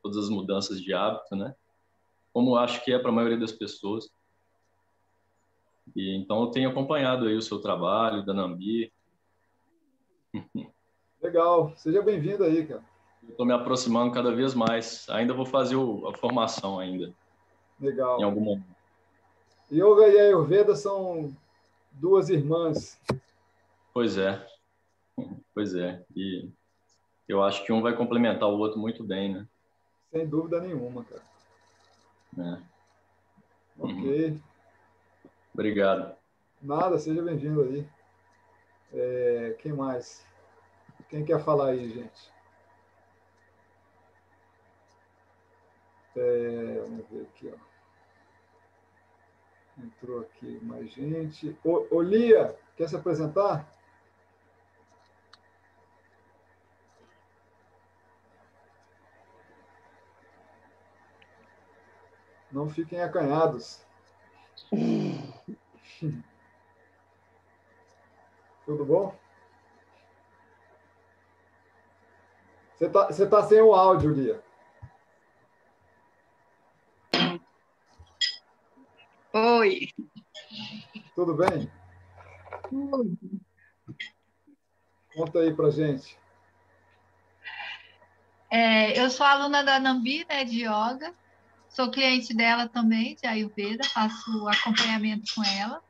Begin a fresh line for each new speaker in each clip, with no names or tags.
todas as mudanças de hábito, né? Como acho que é para a maioria das pessoas. E então eu tenho acompanhado aí o seu trabalho, da Nambi.
Legal, seja bem-vindo aí, cara.
Estou me aproximando cada vez mais. Ainda vou fazer a formação ainda, em
Legal.
algum momento.
Yoga e Ayurveda são duas irmãs.
Pois é, pois é. E eu acho que um vai complementar o outro muito bem, né?
Sem dúvida nenhuma, cara.
É. Uhum.
Ok.
Obrigado.
Nada, seja bem-vindo aí. Quem mais? Quem quer falar aí, gente? Vamos ver aqui, ó. Entrou aqui mais gente. Ô, Lia, quer se apresentar? Não fiquem acanhados. Tudo bom? Você tá sem o áudio, Lia.
Oi.
Tudo bem? Conta aí pra gente.
Eu sou aluna da Nambi, né, de yoga. Sou cliente dela também, de Ayurveda, faço acompanhamento com ela.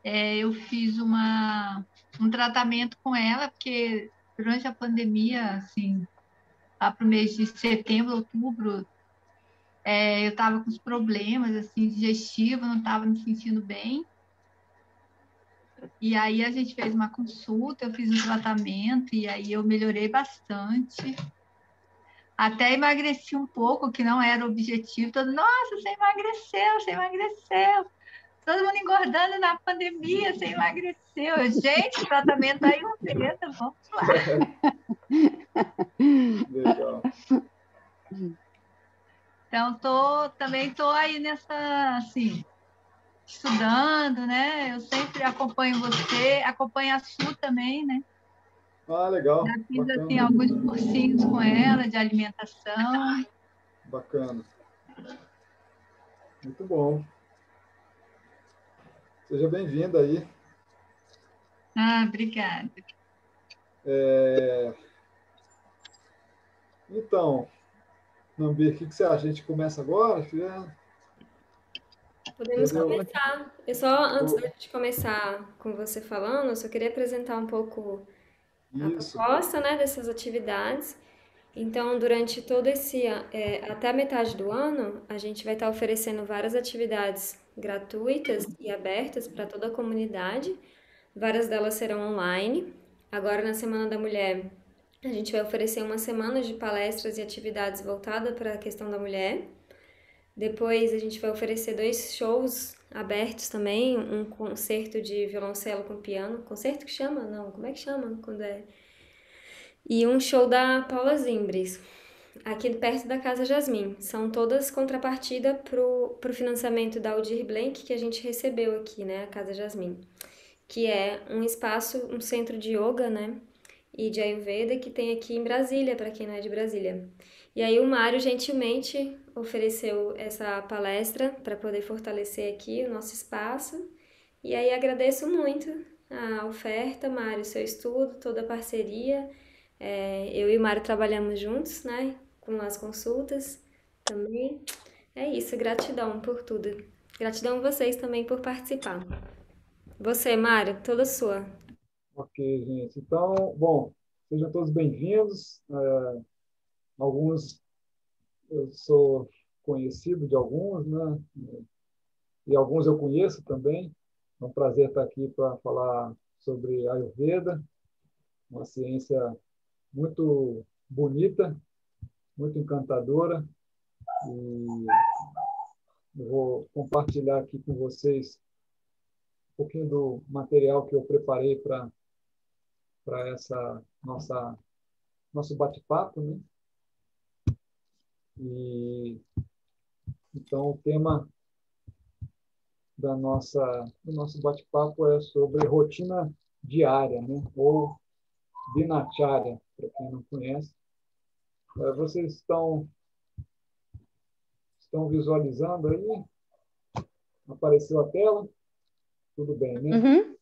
Eu fiz um tratamento com ela, porque durante a pandemia, assim, lá para o mês de setembro, outubro, eu estava com os problemas, assim, digestivos, não estava me sentindo bem. E aí a gente fez uma consulta, eu fiz um tratamento, e aí eu melhorei bastante. Até emagreci um pouco, que não era o objetivo. Todo, nossa, você emagreceu, você emagreceu. Todo mundo engordando na pandemia, você emagreceu. Gente, tratamento aí Ayurveda, vamos lá.
Legal.
Então, também tô aí nessa, assim, estudando, né? Eu sempre acompanho você, acompanho a Su também, né?
Ah, legal.
Já fiz, assim,
Bacana.
alguns cursinhos com ela de alimentação.
Bacana. Muito bom. Seja bem-vinda aí.
Ah, obrigada.
Então, Nambi, o que você acha? A gente começa agora?
Podemos começar. Eu só, antes de começar com você falando, eu só queria apresentar um pouco a
Isso.
proposta, né, dessas atividades. Então, durante todo até a metade do ano, a gente vai estar oferecendo várias atividades gratuitas e abertas para toda a comunidade. Várias delas serão online. Agora, na Semana da Mulher, a gente vai oferecer uma semana de palestras e atividades voltadas para a questão da mulher. Depois, a gente vai oferecer 2 shows abertos também, um concerto de violoncelo com piano. Concerto que chama? Não, como é que chama quando é? E um show da Paula Zimbres, aqui perto da Casa Jasmim. São todas contrapartida pro financiamento da Aldir Blanc que a gente recebeu aqui, né, a Casa Jasmim, que é um espaço, um centro de yoga, né, e de Ayurveda que tem aqui em Brasília, para quem não é de Brasília. E aí o Mário gentilmente ofereceu essa palestra para poder fortalecer aqui o nosso espaço. E aí agradeço muito a oferta, Mário, seu estudo, toda a parceria. Eu e o Mário trabalhamos juntos, né, com as consultas também. É isso, gratidão por tudo. Gratidão a vocês também por participar. Você, Mário, toda sua.
Ok, gente. Então, bom, sejam todos bem-vindos. Alguns, eu sou conhecido de alguns, né? E alguns eu conheço também. É um prazer estar aqui para falar sobre Ayurveda, uma ciência muito bonita, muito encantadora. E eu vou compartilhar aqui com vocês um pouquinho do material que eu preparei para essa nosso bate-papo, né? E então o tema do nosso bate-papo é sobre rotina diária, né? Ou dinacharya, para quem não conhece. Vocês estão visualizando aí? Apareceu a tela? Tudo bem, né?
Uhum.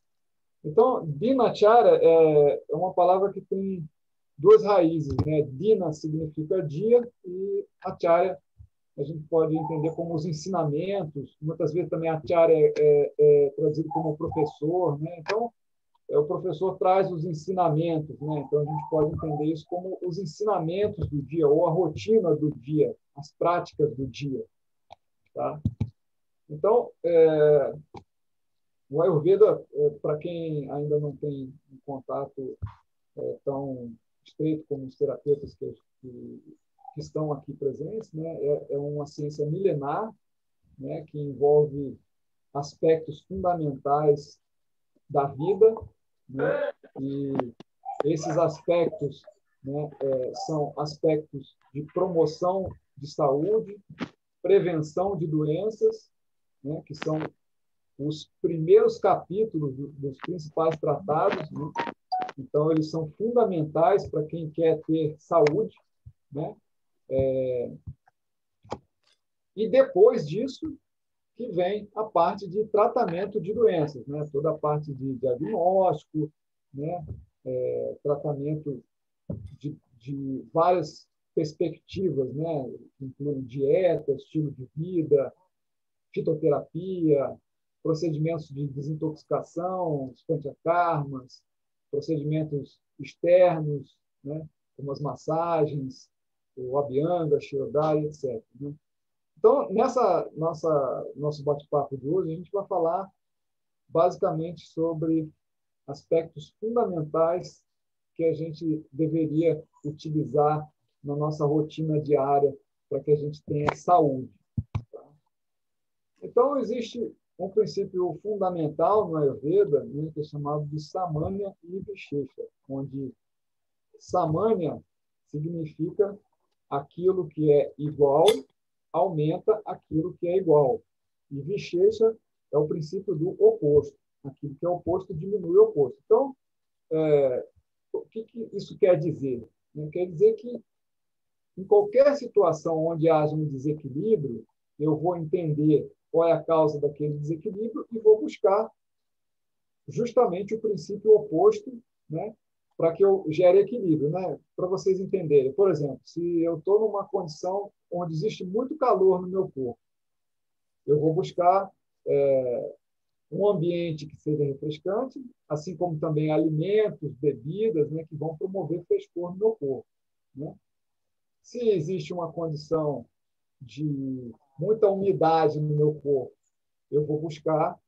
Então, Dinacharya é uma palavra que tem duas raízes, né? Dina significa dia e Acharya a gente pode entender como os ensinamentos. Muitas vezes também Acharya é traduzido como professor, né? Então, o professor traz os ensinamentos, né? Então, a gente pode entender isso como os ensinamentos do dia ou a rotina do dia, as práticas do dia, tá? Então, o Ayurveda, para quem ainda não tem um contato tão estreito como os terapeutas que estão aqui presentes, né, é uma ciência milenar, né, que envolve aspectos fundamentais da vida, né, e esses aspectos, né, são aspectos de promoção de saúde, prevenção de doenças, né, que são os primeiros capítulos dos principais tratados, né? Então, eles são fundamentais para quem quer ter saúde, né? E depois disso, que vem a parte de tratamento de doenças, né? Toda a parte de diagnóstico, né? Tratamento de várias perspectivas, né? Incluindo dieta, estilo de vida, fitoterapia, procedimentos de desintoxicação, os panchakarmas, procedimentos externos, né, como as massagens, o abhyanga, shirodari, etc. Né? Então, nosso bate-papo de hoje, a gente vai falar basicamente sobre aspectos fundamentais que a gente deveria utilizar na nossa rotina diária para que a gente tenha saúde. Tá? Então, existe um princípio fundamental no Ayurveda, né, que é chamado de Samanya e Vishesha, onde Samanya significa aquilo que é igual aumenta aquilo que é igual. E Vishesha é o princípio do oposto. Aquilo que é oposto diminui o oposto. Então, o que isso quer dizer? Quer dizer que em qualquer situação onde haja um desequilíbrio, eu vou entender qual é a causa daquele desequilíbrio e vou buscar justamente o princípio oposto, né, para que eu gere equilíbrio, né? Para vocês entenderem. Por exemplo, se eu estou numa condição onde existe muito calor no meu corpo, eu vou buscar um ambiente que seja refrescante, assim como também alimentos, bebidas, né, que vão promover frescor no meu corpo, né? Se existe uma condição de muita umidade no meu corpo, eu vou buscar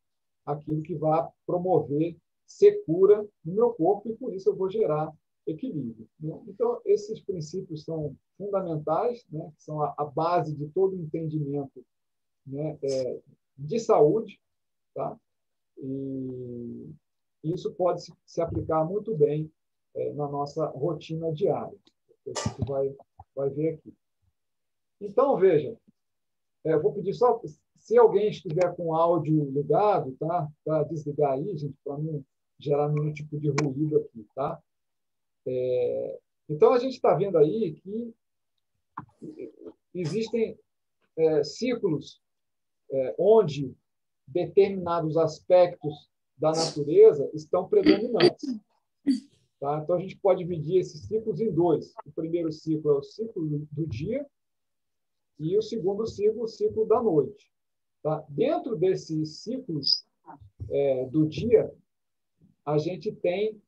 aquilo que vai promover secura no meu corpo e, por isso, eu vou gerar equilíbrio, né? Então, esses princípios são fundamentais, né? São a base de todo o entendimento, né, de saúde, tá? E isso pode se aplicar muito bem na nossa rotina diária. A gente vai ver aqui. Então, veja, eu vou pedir só, se alguém estiver com o áudio ligado, tá? Para desligar aí, gente, para não gerar nenhum tipo de ruído aqui, tá? Então, a gente está vendo aí que existem ciclos onde determinados aspectos da natureza estão predominantes. Tá? Então, a gente pode dividir esses ciclos em dois. O primeiro ciclo é o ciclo do dia e o segundo ciclo, o ciclo da noite. Tá? Dentro desses ciclos do dia, a gente tem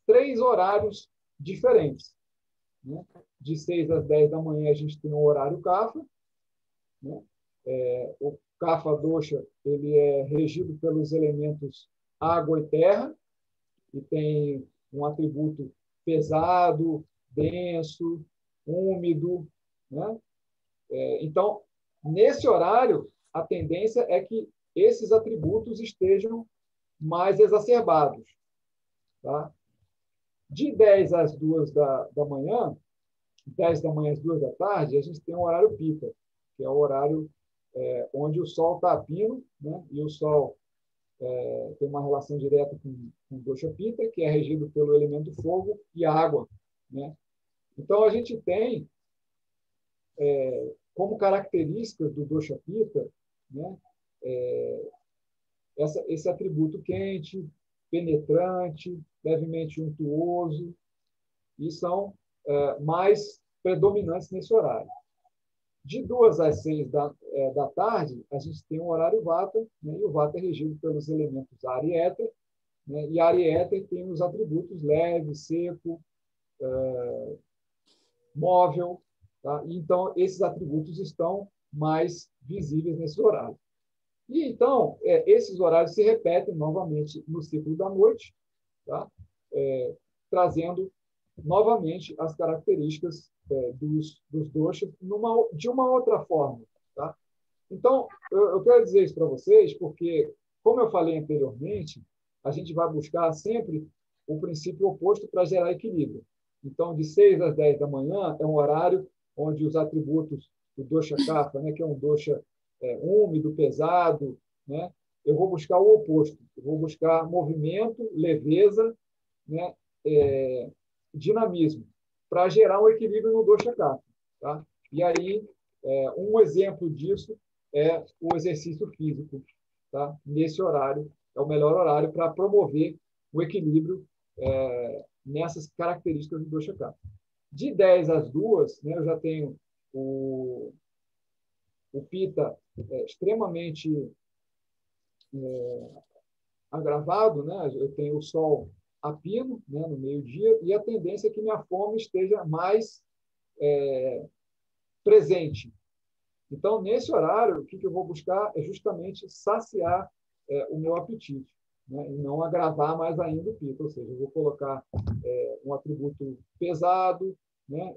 3 horários diferentes. Né? De 6 às 10 da manhã, a gente tem o horário Kapha. Né? O Kapha Dosha ele é regido pelos elementos água e terra, e tem um atributo pesado, denso, úmido. Né? Então, nesse horário, a tendência é que esses atributos estejam mais exacerbados. Tá? De 10 às 2 da manhã, 10 da manhã às 2 da tarde, a gente tem o horário Pitta, que é o horário onde o Sol está a pino, né? E o Sol tem uma relação direta com o Dosha Pitta, que é regido pelo elemento fogo e água. Né? Então, a gente tem como características do dosha pitta, né, esse atributo quente, penetrante, levemente untuoso, e são mais predominantes nesse horário. De 2 às 6 da tarde, a gente tem um horário vata, né, e o vata é regido pelos elementos ar e éter, né, e ar e éter tem os atributos leve, seco, móvel, tá? Então, esses atributos estão mais visíveis nesse horário. E, então, esses horários se repetem novamente no ciclo da noite, tá? Trazendo novamente as características dos doshas de uma outra forma. Tá? Então, eu quero dizer isso para vocês porque, como eu falei anteriormente, a gente vai buscar sempre o princípio oposto para gerar equilíbrio. Então, de 6 às 10 da manhã é um horário onde os atributos do dosha kapha, né, que é um dosha úmido, pesado, né, eu vou buscar o oposto. Eu vou buscar movimento, leveza, né, dinamismo, para gerar um equilíbrio no dosha kapha. Tá? E aí, um exemplo disso é o exercício físico. Tá? Nesse horário, é o melhor horário para promover o equilíbrio nessas características do dosha kapha. De 10 às 2, né, eu já tenho o pitta extremamente agravado, né? Eu tenho o sol a pino, né, no meio-dia, e a tendência é que minha fome esteja mais presente. Então, nesse horário, o que eu vou buscar é justamente saciar o meu apetite, né, e não agravar mais ainda o pitta, ou seja, eu vou colocar um atributo pesado, né,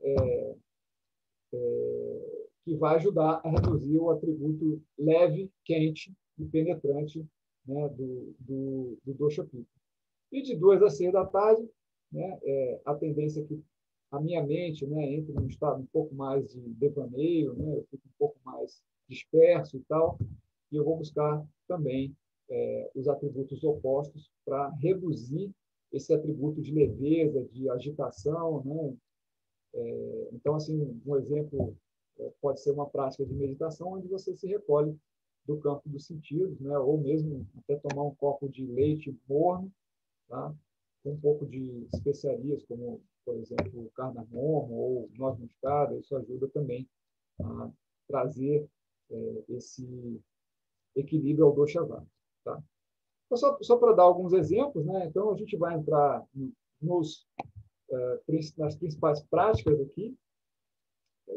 que vai ajudar a reduzir o atributo leve, quente e penetrante, né, do dosha pitta. E de 2 às 6 da tarde, né, a tendência é que a minha mente, né, entre num estado um pouco mais de devaneio, né, eu fico um pouco mais disperso e tal, e eu vou buscar também os atributos opostos para reduzir esse atributo de leveza, de agitação, né? Então, assim, um exemplo pode ser uma prática de meditação onde você se recolhe do campo dos sentidos, né? Ou mesmo até tomar um copo de leite morno, tá? Com um pouco de especiarias, como, por exemplo, o cardamomo ou noz moscada. Isso ajuda também a trazer esse equilíbrio ao dosha vata. Tá? Então, só para dar alguns exemplos, né? Então, a gente vai entrar nas principais práticas aqui,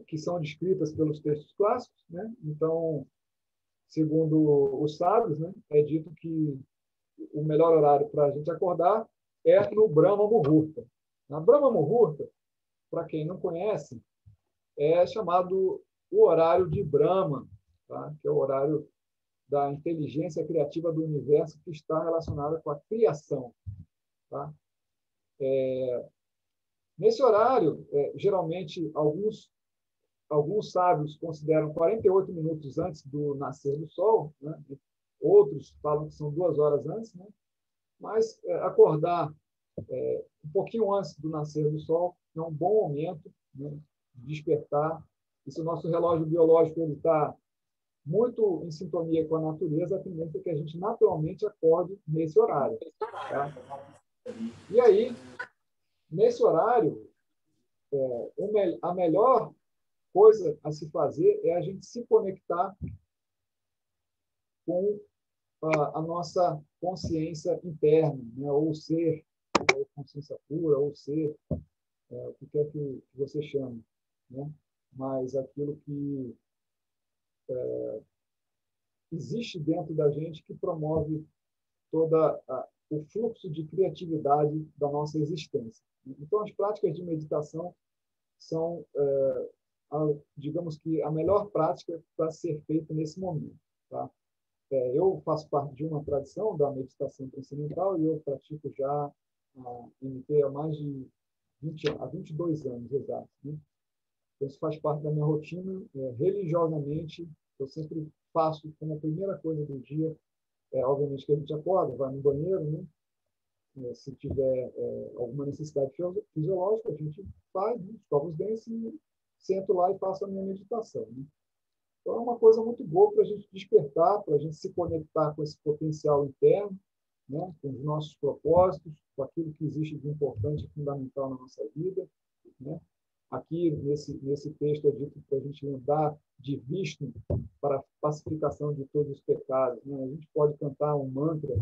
que são descritas pelos textos clássicos, né? Então, segundo os sábios, né, é dito que o melhor horário para a gente acordar é no Brahma Muhurta. Na Brahma Muhurta, para quem não conhece, é chamado o horário de Brahma, tá? Que é o horário da inteligência criativa do universo que está relacionada com a criação. Tá? Nesse horário, geralmente, alguns sábios consideram 48 minutos antes do nascer do sol, né? Outros falam que são 2 horas antes, né? Mas acordar um pouquinho antes do nascer do sol é um bom momento, né, de despertar. E se o nosso relógio biológico está muito em sintonia com a natureza, a tendência é que a gente naturalmente acorde nesse horário. Tá? E aí, nesse horário, a melhor coisa a se fazer é a gente se conectar com a nossa consciência interna, né? Ou ser, ou consciência pura, ou ser, o que quer que você chame, né? Mas aquilo que existe dentro da gente que promove todo o fluxo de criatividade da nossa existência. Então, as práticas de meditação são, digamos que, a melhor prática para ser feita nesse momento. Tá? Eu faço parte de uma tradição da meditação transcendental e eu pratico já a MT há mais de 22 anos exatos. Né? Então, isso faz parte da minha rotina. Religiosamente, eu sempre faço como a primeira coisa do dia. Obviamente que a gente acorda, vai no banheiro, né? Se tiver alguma necessidade fisiológica, a gente faz, né? Escova os dentes e sento lá e faço a minha meditação, né? Então, é uma coisa muito boa para a gente despertar, para a gente se conectar com esse potencial interno, né? Com os nossos propósitos, com aquilo que existe de importante e fundamental na nossa vida, né? Aqui, nesse texto, é dito para a gente lembrar de Vishnu para a pacificação de todos os pecados, né? A gente pode cantar um mantra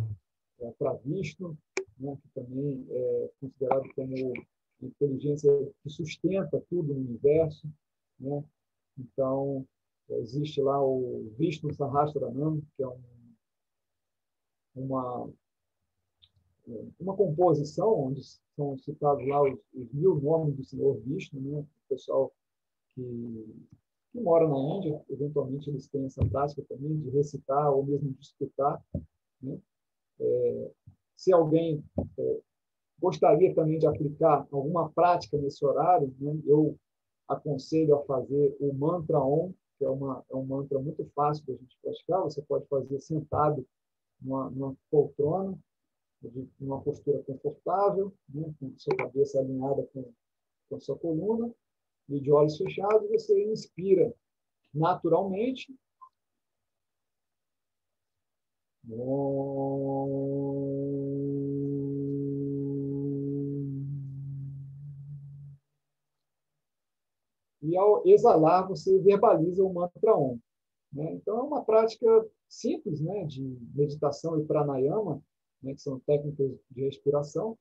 para Vishnu, né? Que também é considerado como inteligência que sustenta tudo no universo, né? Então, existe lá o Vishnu Sahasranam, que é uma composição onde são citados lá os 1000 nomes do Senhor Vishnu, né? O pessoal que mora na Índia, eventualmente eles têm essa prática também de recitar ou mesmo de escutar, né? Se alguém gostaria também de aplicar alguma prática nesse horário, né? Eu aconselho a fazer o mantra Om, que é um mantra muito fácil da gente praticar. Você pode fazer sentado numa poltrona, numa postura confortável, né? Com sua cabeça alinhada com a sua coluna, e de olhos fechados, você inspira naturalmente. E ao exalar, você verbaliza o mantra Om, né? Então, é uma prática simples, né, de meditação e pranayama, né, que são técnicas de respiração,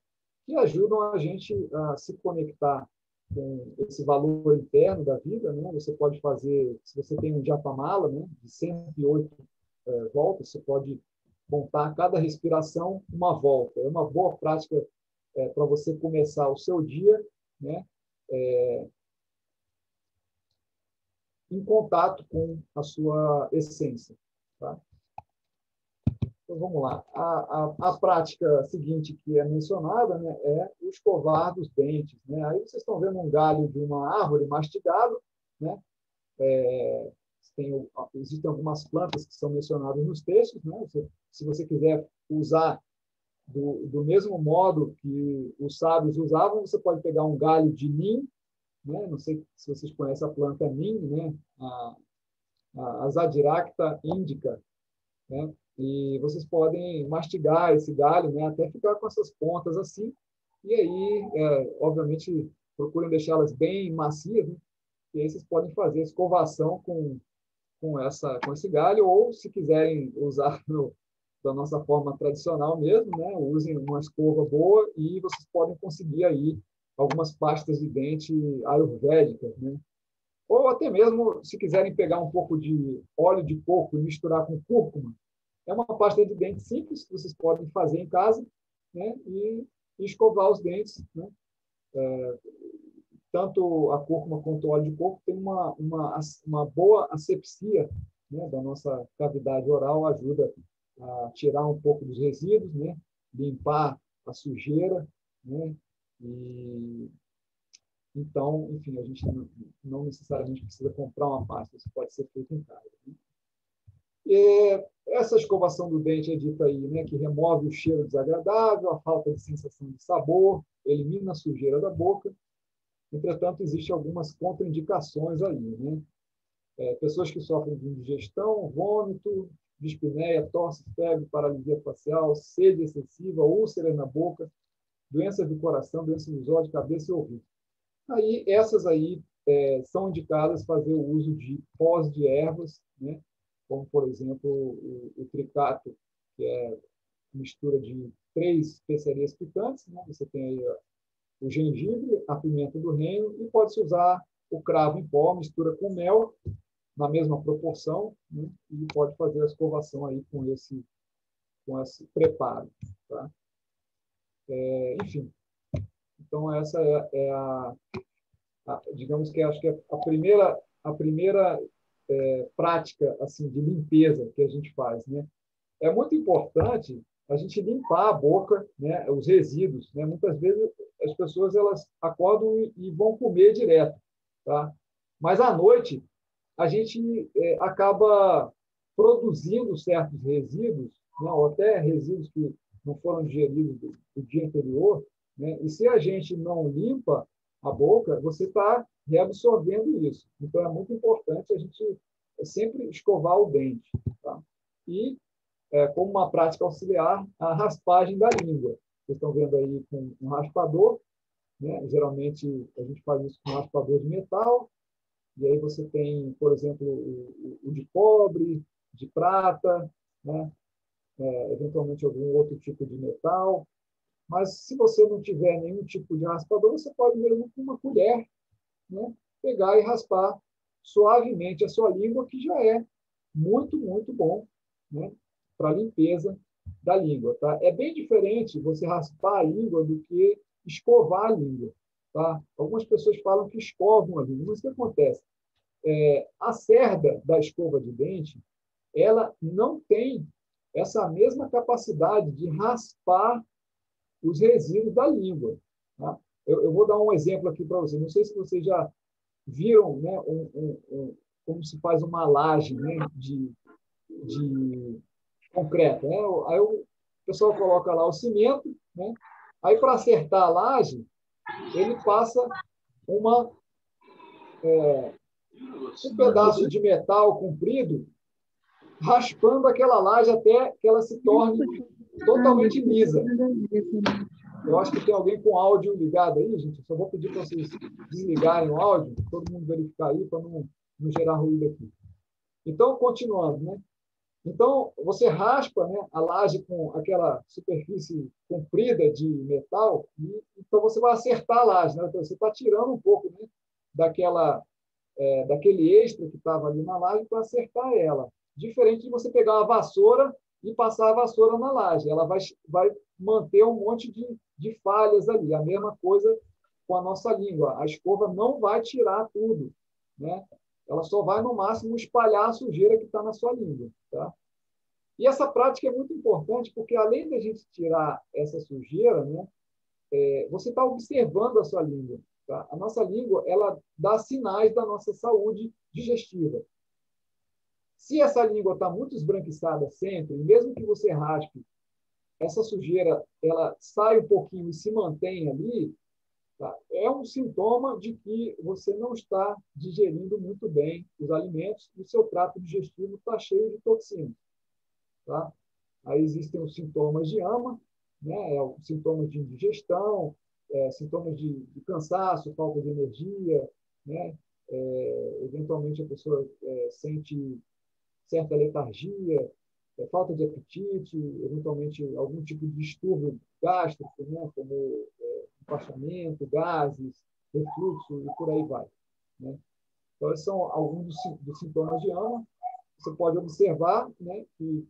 que ajudam a gente a se conectar com esse valor interno da vida, né? Você pode fazer, se você tem um japamala, né, de 108 voltas, você pode contar cada respiração uma volta. É uma boa prática para você começar o seu dia, né, em contato com a sua essência, tá? Então, vamos lá. A prática seguinte que é mencionada, né, é o escovar dos dentes, né? Aí vocês estão vendo um galho de uma árvore mastigado, né? Existem algumas plantas que são mencionadas nos textos, né? Se você quiser usar do mesmo modo que os sábios usavam, você pode pegar um galho de nim, né? Não sei se vocês conhecem a planta nim, né? A Zadiracta indica, né? E vocês podem mastigar esse galho, né? Até ficar com essas pontas assim. E aí, obviamente, procurem deixá-las bem macias, né? E aí vocês podem fazer escovação com esse galho, ou se quiserem usar da nossa forma tradicional mesmo, né? Usem uma escova boa e vocês podem conseguir aí algumas pastas de dente ayurvédicas, né? Ou até mesmo, se quiserem pegar um pouco de óleo de coco e misturar com cúrcuma, é uma pasta de dente simples que vocês podem fazer em casa, né? E escovar os dentes, né? Tanto a cúrcuma quanto o óleo de coco tem uma boa asepsia, né, da nossa cavidade oral, ajuda a tirar um pouco dos resíduos, né? Limpar a sujeira, né? E então, enfim, a gente não necessariamente precisa comprar uma pasta, isso pode ser feito em casa, né? E essa escovação do dente é dita aí, né, que remove o cheiro desagradável, a falta de sensação de sabor, elimina a sujeira da boca. Entretanto, existem algumas contraindicações aí, né? Pessoas que sofrem de indigestão, vômito, dispneia, tosse, febre, paralisia facial, sede excessiva, úlceras na boca, doenças do coração, doenças dos olhos, cabeça e ouvido. Aí, essas aí são indicadas fazer o uso de pós de ervas, né? Como, por exemplo, o tricato, que é mistura de 3 especiarias picantes, né? Você tem aí o gengibre, a pimenta do reino, e pode-se usar o cravo em pó, mistura com mel, na mesma proporção, né? E pode fazer a escovação aí com esse preparo, tá? Enfim, então essa digamos que acho que é a primeira prática assim de limpeza que a gente faz, né? É muito importante a gente limpar a boca, né, os resíduos, né? Muitas vezes as pessoas elas acordam e vão comer direto, tá? Mas à noite a gente acaba produzindo certos resíduos, né, ou até resíduos que não foram digeridos do dia anterior, né? E se a gente não limpa a boca, você está reabsorvendo isso. Então, é muito importante a gente sempre escovar o dente. Tá? E, como uma prática auxiliar, a raspagem da língua. Vocês estão vendo aí com um raspador, né? Geralmente, a gente faz isso com um raspador de metal, e aí você tem, por exemplo, o de cobre, de prata, né? Eventualmente algum outro tipo de metal. Mas, se você não tiver nenhum tipo de raspador, você pode mesmo com uma colher, né, pegar e raspar suavemente a sua língua, que já é muito, muito bom, né, para a limpeza da língua. Tá? É bem diferente você raspar a língua do que escovar a língua. Tá? Algumas pessoas falam que escovam a língua, mas o que acontece? A cerda da escova de dente, ela não tem essa mesma capacidade de raspar os resíduos da língua. Tá? Eu vou dar um exemplo aqui para vocês. Não sei se vocês já viram, né, como se faz uma laje, né, de concreto. Né? Aí o pessoal coloca lá o cimento, né? Aí, para acertar a laje, ele passa um pedaço de metal comprido raspando aquela laje até que ela se torne totalmente lisa. Eu acho que tem alguém com áudio ligado aí, gente. Eu só vou pedir para vocês desligarem o áudio, todo mundo verificar aí, para não gerar ruído aqui. Então, continuando, né? Então, você raspa, né, a laje com aquela superfície comprida de metal, e então você vai acertar a laje. Né? Então, você está tirando um pouco, né, daquele extra que estava ali na laje para acertar ela. Diferente de você pegar uma vassoura e passar a vassoura na laje. Ela vai manter um monte de falhas ali. A mesma coisa com a nossa língua. A escova não vai tirar tudo, né? Ela só vai, no máximo, espalhar a sujeira que está na sua língua. Tá? E essa prática é muito importante porque, além da gente tirar essa sujeira, né, você está observando a sua língua. Tá? A nossa língua, ela dá sinais da nossa saúde digestiva. Se essa língua está muito esbranquiçada sempre, mesmo que você raspe, essa sujeira ela sai um pouquinho e se mantém ali, tá? É um sintoma de que você não está digerindo muito bem os alimentos e o seu trato digestivo está cheio de toxinas. Tá? Aí existem os sintomas de AMA, né? Sintomas de indigestão, sintomas de cansaço, falta de energia, né? Eventualmente a pessoa sente certa letargia, falta de apetite, eventualmente algum tipo de distúrbio gástrico, né? Como empachamento, gases, refluxo e por aí vai. Né? Então, esses são alguns dos sintomas de AMA. Você pode observar, né, que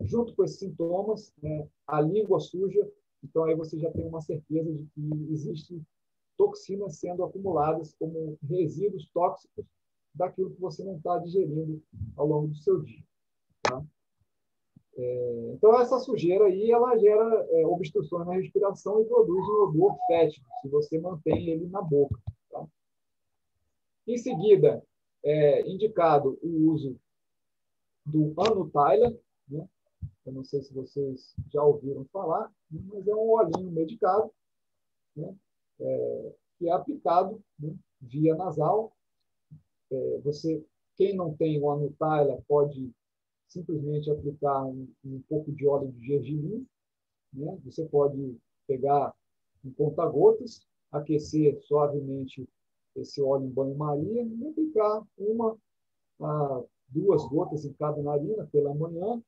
junto com esses sintomas, né, a língua suja, então aí você já tem uma certeza de que existe toxinas sendo acumuladas como resíduos tóxicos daquilo que você não está digerindo ao longo do seu dia. Tá? Então, essa sujeira aí, ela gera obstruções na respiração e produz um odor fétido, se você mantém ele na boca. Tá? Em seguida, é indicado o uso do Anutaila, né? Eu não sei se vocês já ouviram falar, mas é um olhinho medicado, né? Que é aplicado, né, via nasal. Quem não tem o Anutaila pode simplesmente aplicar um pouco de óleo de gergelim, né? Você pode pegar um conta-gotas, aquecer suavemente esse óleo em banho-maria e aplicar 1 a 2 gotas em cada narina pela manhã,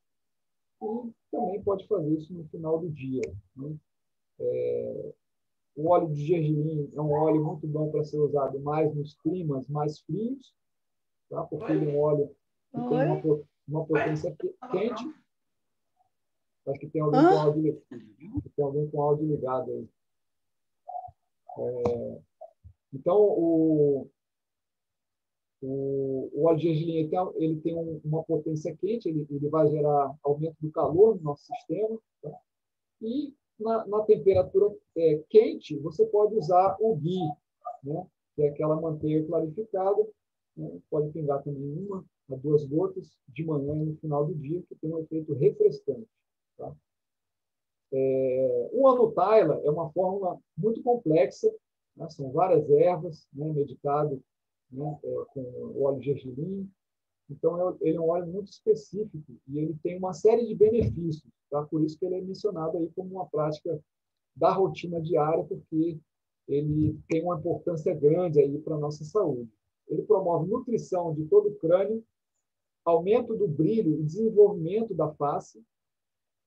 e também pode fazer isso no final do dia. Né? O óleo de gergelim é um óleo muito bom para ser usado mais nos climas mais frios, tá? Porque ele é um óleo que tem uma potência quente. Acho que tem alguém com áudio ligado aí. Então, o óleo de gergelim ele tem uma potência quente, ele vai gerar aumento do calor no nosso sistema. Tá? E na temperatura quente, você pode usar o ghee, né? Que é aquela manteiga clarificada. Né? Pode pingar também 1 a 2 gotas de manhã e no final do dia, que tem um efeito refrescante. Tá? O Anutaila é uma fórmula muito complexa, né? São várias ervas, né? Medicado né, com o óleo de gergelim. Então, ele é um óleo muito específico e ele tem uma série de benefícios. Tá? Por isso que ele é mencionado aí como uma prática da rotina diária, porque ele tem uma importância grande aí para a nossa saúde. Ele promove nutrição de todo o crânio, aumento do brilho e desenvolvimento da face,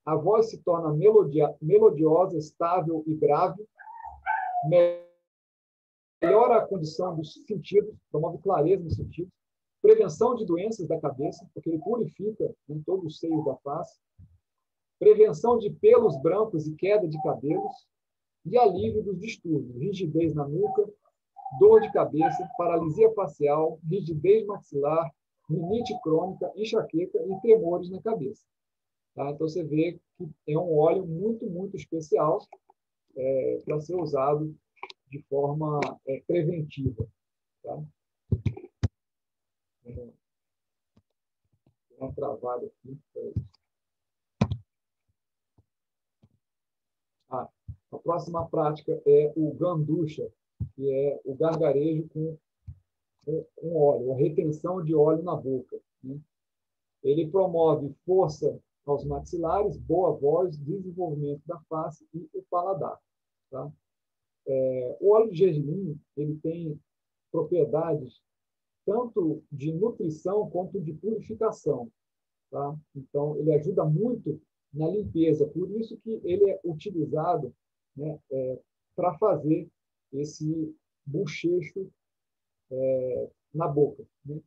a voz se torna melodiosa, estável e grave, melhora a condição dos sentidos, promove clareza nos sentidos, prevenção de doenças da cabeça, porque ele purifica, né, todo o seio da face, prevenção de pelos brancos e queda de cabelos, e alívio dos distúrbios, rigidez na nuca, dor de cabeça, paralisia facial, rigidez maxilar, rinite crônica, enxaqueca e tremores na cabeça. Tá? Então, você vê que é um óleo muito, muito especial para ser usado de forma preventiva. Tá? Vou dar uma travada aqui. A próxima prática é o ganducha, que é o gargarejo com óleo, a retenção de óleo na boca. Né? Ele promove força aos maxilares, boa voz, desenvolvimento da face e o paladar. Tá? O óleo de gergelim ele tem propriedades tanto de nutrição quanto de purificação. Tá? Então, ele ajuda muito na limpeza, por isso que ele é utilizado, né, para fazer esse bochecho na boca. Né?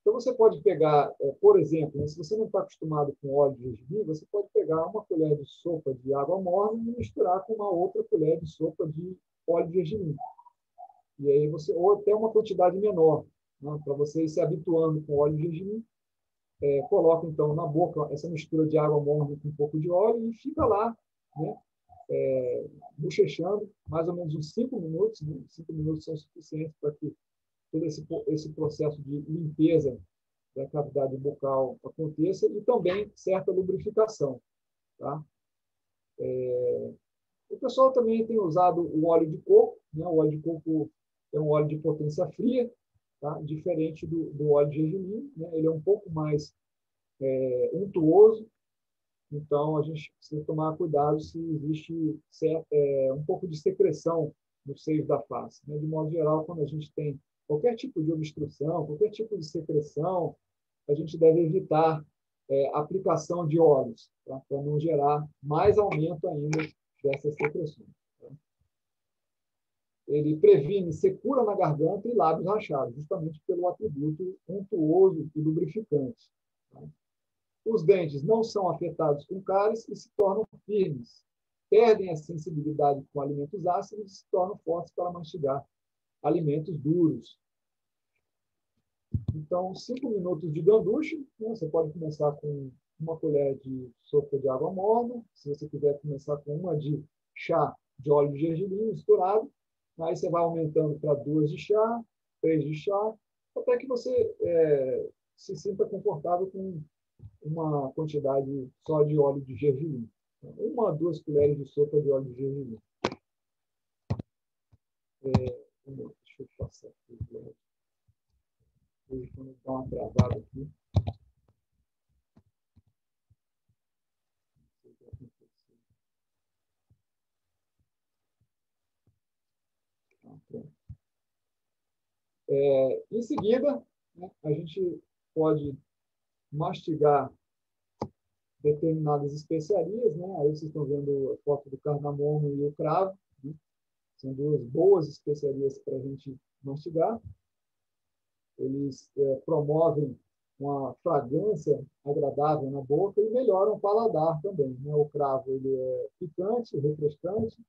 Então, você pode pegar, por exemplo, né, se você não está acostumado com óleo de gergelim, você pode pegar uma colher de sopa de água morna e misturar com uma outra colher de sopa de óleo de gergelim. E aí ou até uma quantidade menor, né, para você ir se habituando com óleo de gergelim. Coloca, então, na boca essa mistura de água morna com um pouco de óleo e fica lá, né, bochechando, mais ou menos uns 5 minutos. Né? 5 minutos são suficientes para que todo esse processo de limpeza da cavidade bucal aconteça e também certa lubrificação. Tá? O pessoal também tem usado o óleo de coco. Né? O óleo de coco é um óleo de potência fria, tá? Diferente do óleo de gergelim. Né? Ele é um pouco mais untuoso, então a gente precisa tomar cuidado se existe um pouco de secreção nos seios da face. Né? De modo geral, quando a gente tem qualquer tipo de obstrução, qualquer tipo de secreção, a gente deve evitar a aplicação de óleos, tá? Para não gerar mais aumento ainda dessas secreções. Tá? Ele previne secura na garganta e lábios rachados, justamente pelo atributo untuoso e lubrificante. Tá? Os dentes não são afetados com cáries e se tornam firmes. Perdem a sensibilidade com alimentos ácidos e se tornam fortes para mastigar alimentos duros. Então, 5 minutos de ganducha. Né? Você pode começar com uma colher de sopa de água morna. Se você quiser começar com uma de chá de óleo de gergelim misturado. Aí você vai aumentando para 2 de chá, 3 de chá, até que você se sinta confortável com uma quantidade só de óleo de gergelim. 1 a 2 colheres de sopa de óleo de gergelim. Deixa eu passar aqui. Hoje, quando dá uma travada aqui. Em seguida, né, a gente pode mastigar determinadas especiarias. Né? Aí vocês estão vendo a foto do cardamomo e o cravo. Né? São 2 boas especiarias para a gente mastigar. Eles promovem uma fragrância agradável na boca e melhoram o paladar também. Né? O cravo ele é picante, refrescante,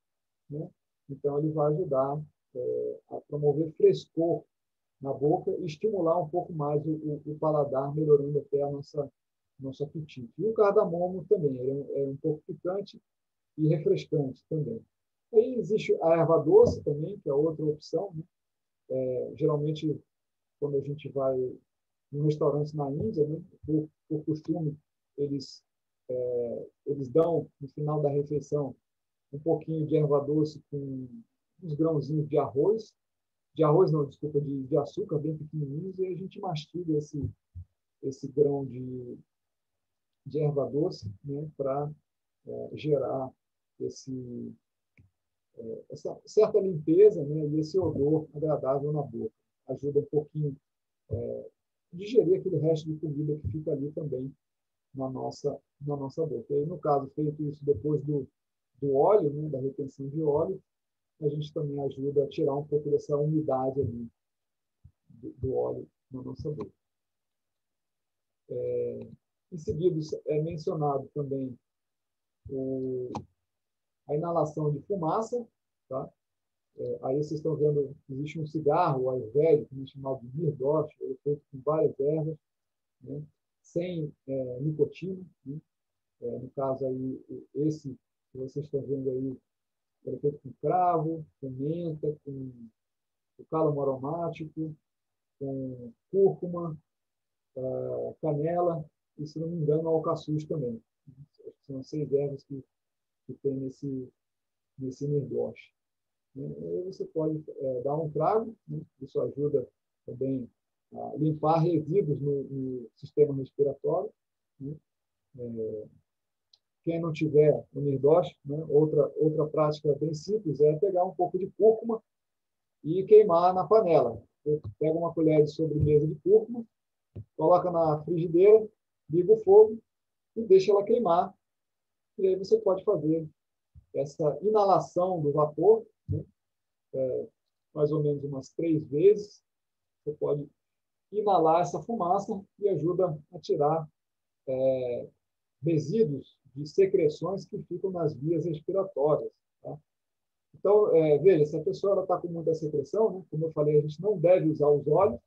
né? Então ele vai ajudar a promover frescor na boca e estimular um pouco mais o paladar, melhorando até nosso apetite. E o cardamomo também, ele é um pouco picante e refrescante também. Aí existe a erva doce também, que é outra opção. Né? Geralmente, quando a gente vai em restaurantes na Índia, né, por costume, eles dão, no final da refeição, um pouquinho de erva doce com uns grãozinhos de arroz, de arroz, não, desculpa, de açúcar, bem pequenininhos, e a gente mastiga esse grão de erva doce, né, para gerar essa certa limpeza, né, e esse odor agradável na boca. Ajuda um pouquinho a digerir aquele resto de comida que fica ali também na nossa boca. E aí, no caso, feito isso depois do óleo, né, da retenção de óleo, a gente também ajuda a tirar um pouco dessa umidade ali do óleo na nossa boca. Em seguida, é mencionado também a inalação de fumaça, tá? Aí vocês estão vendo, existe um cigarro, o ayurvédico, chamado de Nirdosh, ele é feito com várias ervas, né? Sem nicotina, né? No caso aí, esse que vocês estão vendo aí, ele é feito com cravo, com menta, com cálamo aromático, com cúrcuma, canela e, se não me engano, alcaçuz também. São 6 ervas que tem nesse Nirdosh. Aí você pode dar um trago, né? Isso ajuda também a limpar resíduos no sistema respiratório, né? Quem não tiver o Nirdosh, né? Outra prática bem simples é pegar um pouco de cúrcuma e queimar na panela. Você pega uma colher de sobremesa de cúrcuma, coloca na frigideira, liga o fogo e deixa ela queimar. E aí você pode fazer essa inalação do vapor, né? Mais ou menos umas 3 vezes. Você pode inalar essa fumaça e ajuda a tirar resíduos de secreções que ficam nas vias respiratórias. Tá? Então, veja, se a pessoa está com muita secreção, né? Como eu falei, a gente não deve usar os óleos,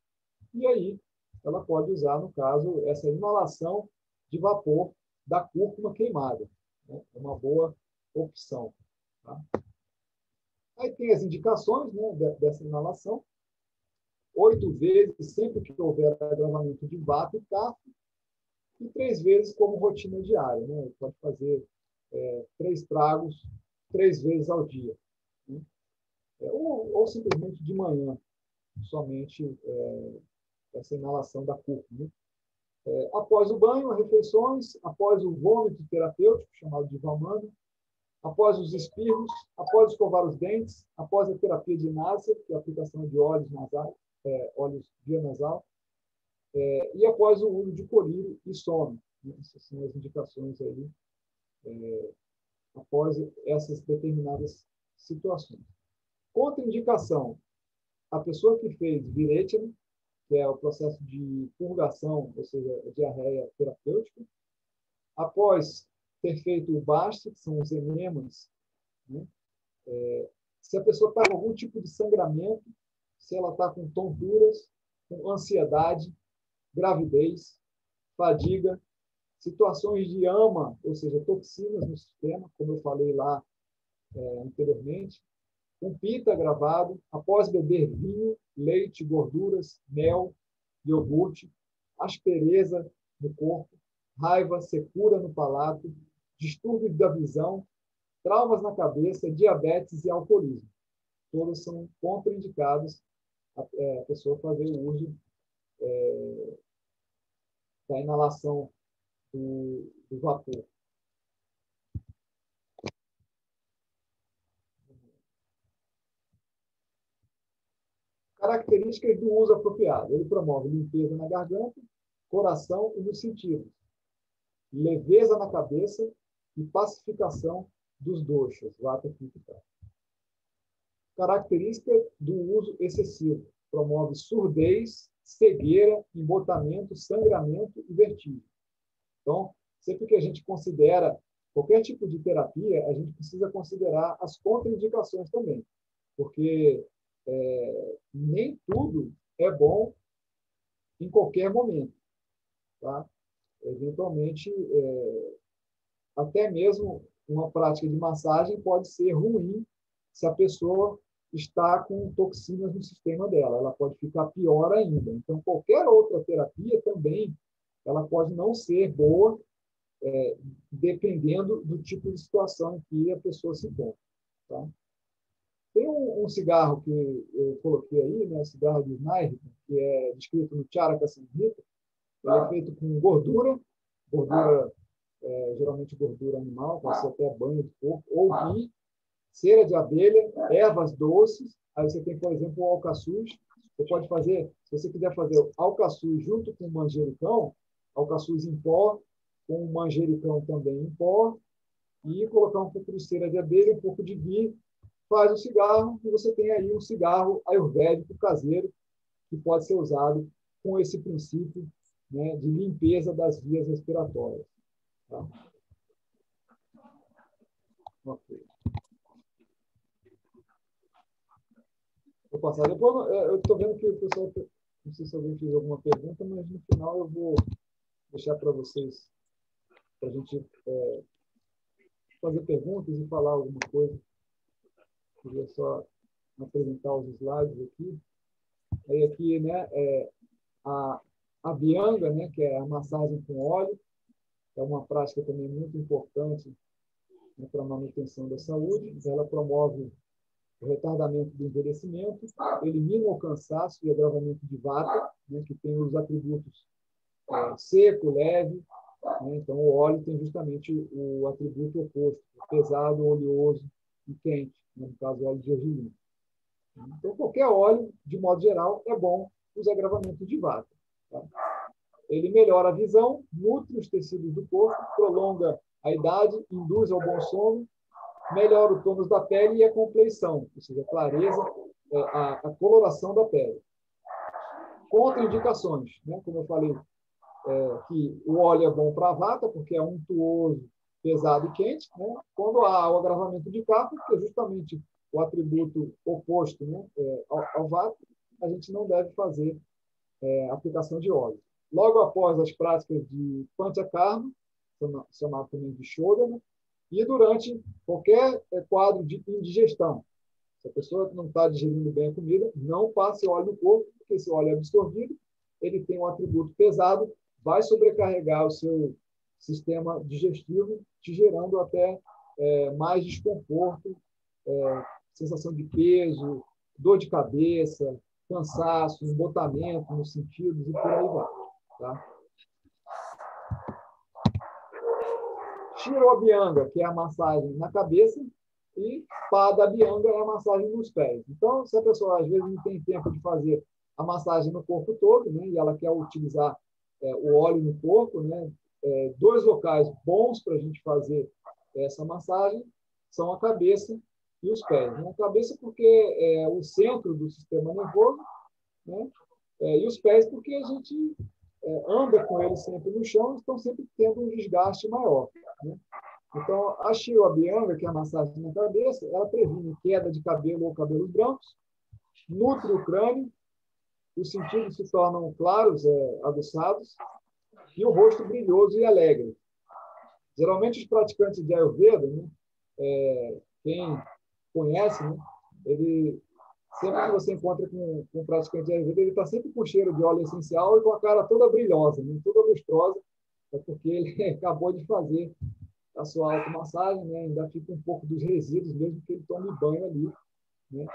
e aí ela pode usar, no caso, essa inalação de vapor da cúrcuma queimada. Né? É uma boa opção. Tá? Aí tem as indicações, né, dessa inalação. 8 vezes, sempre que houver agravamento de vata e kapha, e 3 vezes como rotina diária. Né? Pode fazer 3 tragos 3 vezes ao dia. Né? Ou simplesmente de manhã, somente essa inalação da cúrcuma. Né? Após o banho, refeições, após o vômito terapêutico, chamado de Vamana, após os espirros, após escovar os dentes, após a terapia de náusea, que é a aplicação de óleos nasais, óleos via nasal, e após o uso de colírio e sono. Essas são as indicações aí, após essas determinadas situações. Contraindicação: a pessoa que fez Viretina, que é o processo de purgação, ou seja, a diarreia terapêutica, após ter feito o BAST, que são os enemas, né? Se a pessoa está com algum tipo de sangramento, se ela está com tonturas, com ansiedade, gravidez, fadiga, situações de AMA, ou seja, toxinas no sistema, como eu falei lá anteriormente, com pita agravado, após beber vinho, leite, gorduras, mel, iogurte, aspereza no corpo, raiva, secura no palato, distúrbios da visão, traumas na cabeça, diabetes e alcoolismo. Todos são contraindicados a pessoa fazer o uso da inalação do vapor. Características do uso apropriado. Ele promove limpeza na garganta, coração e nos sentidos, leveza na cabeça e pacificação dos doshas, vata, pitta e kapha. Característica do uso excessivo. Promove surdez, cegueira, embotamento, sangramento e vertigem. Então, sempre que a gente considera qualquer tipo de terapia, a gente precisa considerar as contraindicações também, porque nem tudo é bom em qualquer momento. Tá? Eventualmente, até mesmo uma prática de massagem pode ser ruim se a pessoa está com toxinas no sistema dela. Ela pode ficar pior ainda. Então, qualquer outra terapia também, ela pode não ser boa, dependendo do tipo de situação em que a pessoa se encontra. Tá? Tem um cigarro que eu coloquei aí, né, o cigarro de Snyder, que é descrito no Charaka Samhita. Ele é feito com gordura geralmente gordura animal, pode ser até banho de porco, ou ghee, cera de abelha, ervas doces. Aí você tem, por exemplo, o alcaçuz. Você pode fazer, se você quiser fazer alcaçuz junto com manjericão, alcaçuz em pó, com manjericão também em pó, e colocar um pouco de cera de abelha, um pouco de ghee, faz o cigarro, e você tem aí um cigarro ayurvédico caseiro, que pode ser usado com esse princípio, né, de limpeza das vias respiratórias. Tá? Ok. Vou passar. Depois, eu estou vendo que o pessoal, não sei se alguém fez alguma pergunta, mas no final eu vou deixar para vocês, para a gente fazer perguntas e falar alguma coisa. Queria só apresentar os slides aqui. Aí aqui, né, a Bianga, né, que é a massagem com óleo, é uma prática também muito importante, né, para a manutenção da saúde. Ela promove o retardamento do envelhecimento, elimina o cansaço e agravamento de vata, né, que tem os atributos seco, leve. Né, então, o óleo tem justamente o atributo oposto, pesado, oleoso e quente, né, no caso, o óleo de gergelim. Então, qualquer óleo, de modo geral, é bom para os agravamentos de vata. Tá? Ele melhora a visão, nutre os tecidos do corpo, prolonga a idade, induz ao bom sono, melhora o tônus da pele e a compleição, ou seja, a clareza, a coloração da pele. Contraindicações, né? Como eu falei, que o óleo é bom para a vata, porque é untuoso, pesado e quente, né? Quando há o agravamento de kapha, que é justamente o atributo oposto, né, ao vata, a gente não deve fazer aplicação de óleo. Logo após as práticas de panchakarma, chamado também de shodhana, e durante qualquer quadro de indigestão. Se a pessoa não está digerindo bem a comida, não passe óleo no corpo, porque esse óleo é absorvido, ele tem um atributo pesado, vai sobrecarregar o seu sistema digestivo, te gerando até mais desconforto, sensação de peso, dor de cabeça, cansaço, embotamento nos sentidos e por aí vai. Tá? Shiro Abhyanga, que é a massagem na cabeça, e Pada Abhyanga é a massagem nos pés. Então, se a pessoa às vezes não tem tempo de fazer a massagem no corpo todo, né, e ela quer utilizar o óleo no corpo, né, dois locais bons para a gente fazer essa massagem são a cabeça e os pés. Né? A cabeça porque é o centro do sistema nervoso, né, e os pés porque a gente anda com eles sempre no chão, estão sempre tendo um desgaste maior. Né? Então, a Shiro Abhyanga, que é a massagem na cabeça, ela previne queda de cabelo ou cabelos brancos, nutre o crânio, os sentidos se tornam claros, aguçados, e o rosto brilhoso e alegre. Geralmente, os praticantes de Ayurveda, né, quem conhece, né, ele, sempre que você encontra com um praticante de Ayurveda, ele está sempre com cheiro de óleo essencial e com a cara toda brilhosa, né, toda lustrosa, porque ele acabou de fazer a sua automassagem, né, ainda fica um pouco dos resíduos, mesmo que ele tome banho ali. Né,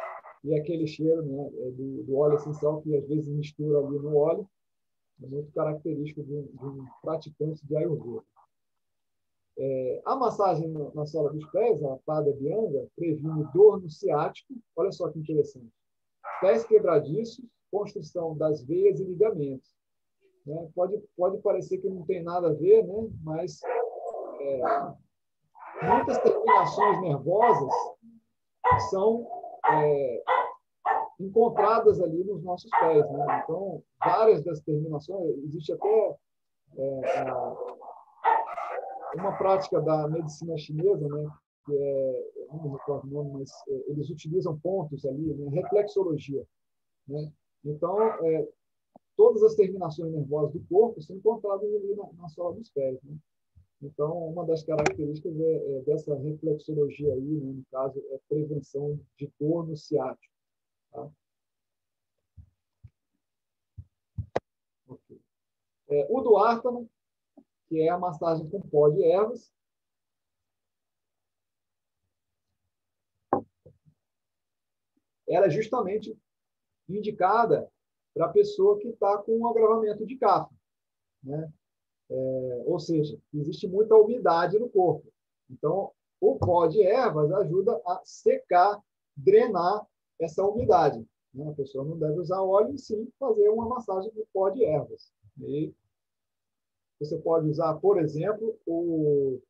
e aquele cheiro, né, do óleo essencial, que às vezes mistura ali no óleo, é muito característico de um praticante de Ayurveda. A massagem na sola dos pés, a Pada Abhyanga, previne dor no ciático. Olha só que interessante. Pés quebradiços, constrição das veias e ligamentos. Né? Pode parecer que não tem nada a ver, né? Mas muitas terminações nervosas são encontradas ali nos nossos pés. Né? Então, várias das terminações, existe até uma prática da medicina chinesa, né, que não me recordo o nome, mas eles utilizam pontos ali, né, reflexologia. Né? Então, todas as terminações nervosas do corpo são encontradas ali na sola dos pés. Né? Então, uma das características dessa reflexologia aí, né, no caso, é prevenção de dor no ciático. Tá? Okay. O Duartana, que é a massagem com pó de ervas. ela é justamente indicada para a pessoa que está com um agravamento de CAFA, né? Ou seja, existe muita umidade no corpo. Então, o pó de ervas ajuda a secar, drenar essa umidade, né? A pessoa não deve usar óleo, e sim fazer uma massagem com pó de ervas. E você pode usar, por exemplo, o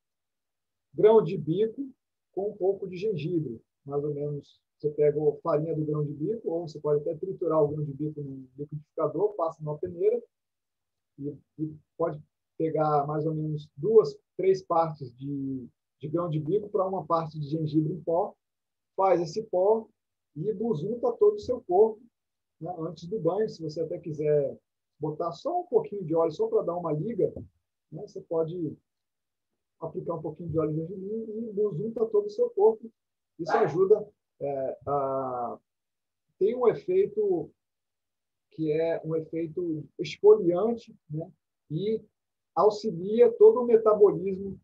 grão de bico com um pouco de gengibre. Mais ou menos, você pega a farinha do grão de bico, ou você pode até triturar o grão de bico no liquidificador, passa numa peneira, e pode pegar mais ou menos 2, 3 partes de grão de bico para uma parte de gengibre em pó, faz esse pó e busunta todo o seu corpo, né, antes do banho. Se você até quiser botar só um pouquinho de óleo, só para dar uma liga, né, você pode aplicar um pouquinho de óleo de gengibre e busunta todo o seu corpo. Isso ajuda a... Tem um efeito que é um efeito esfoliante, né, e auxilia todo o metabolismo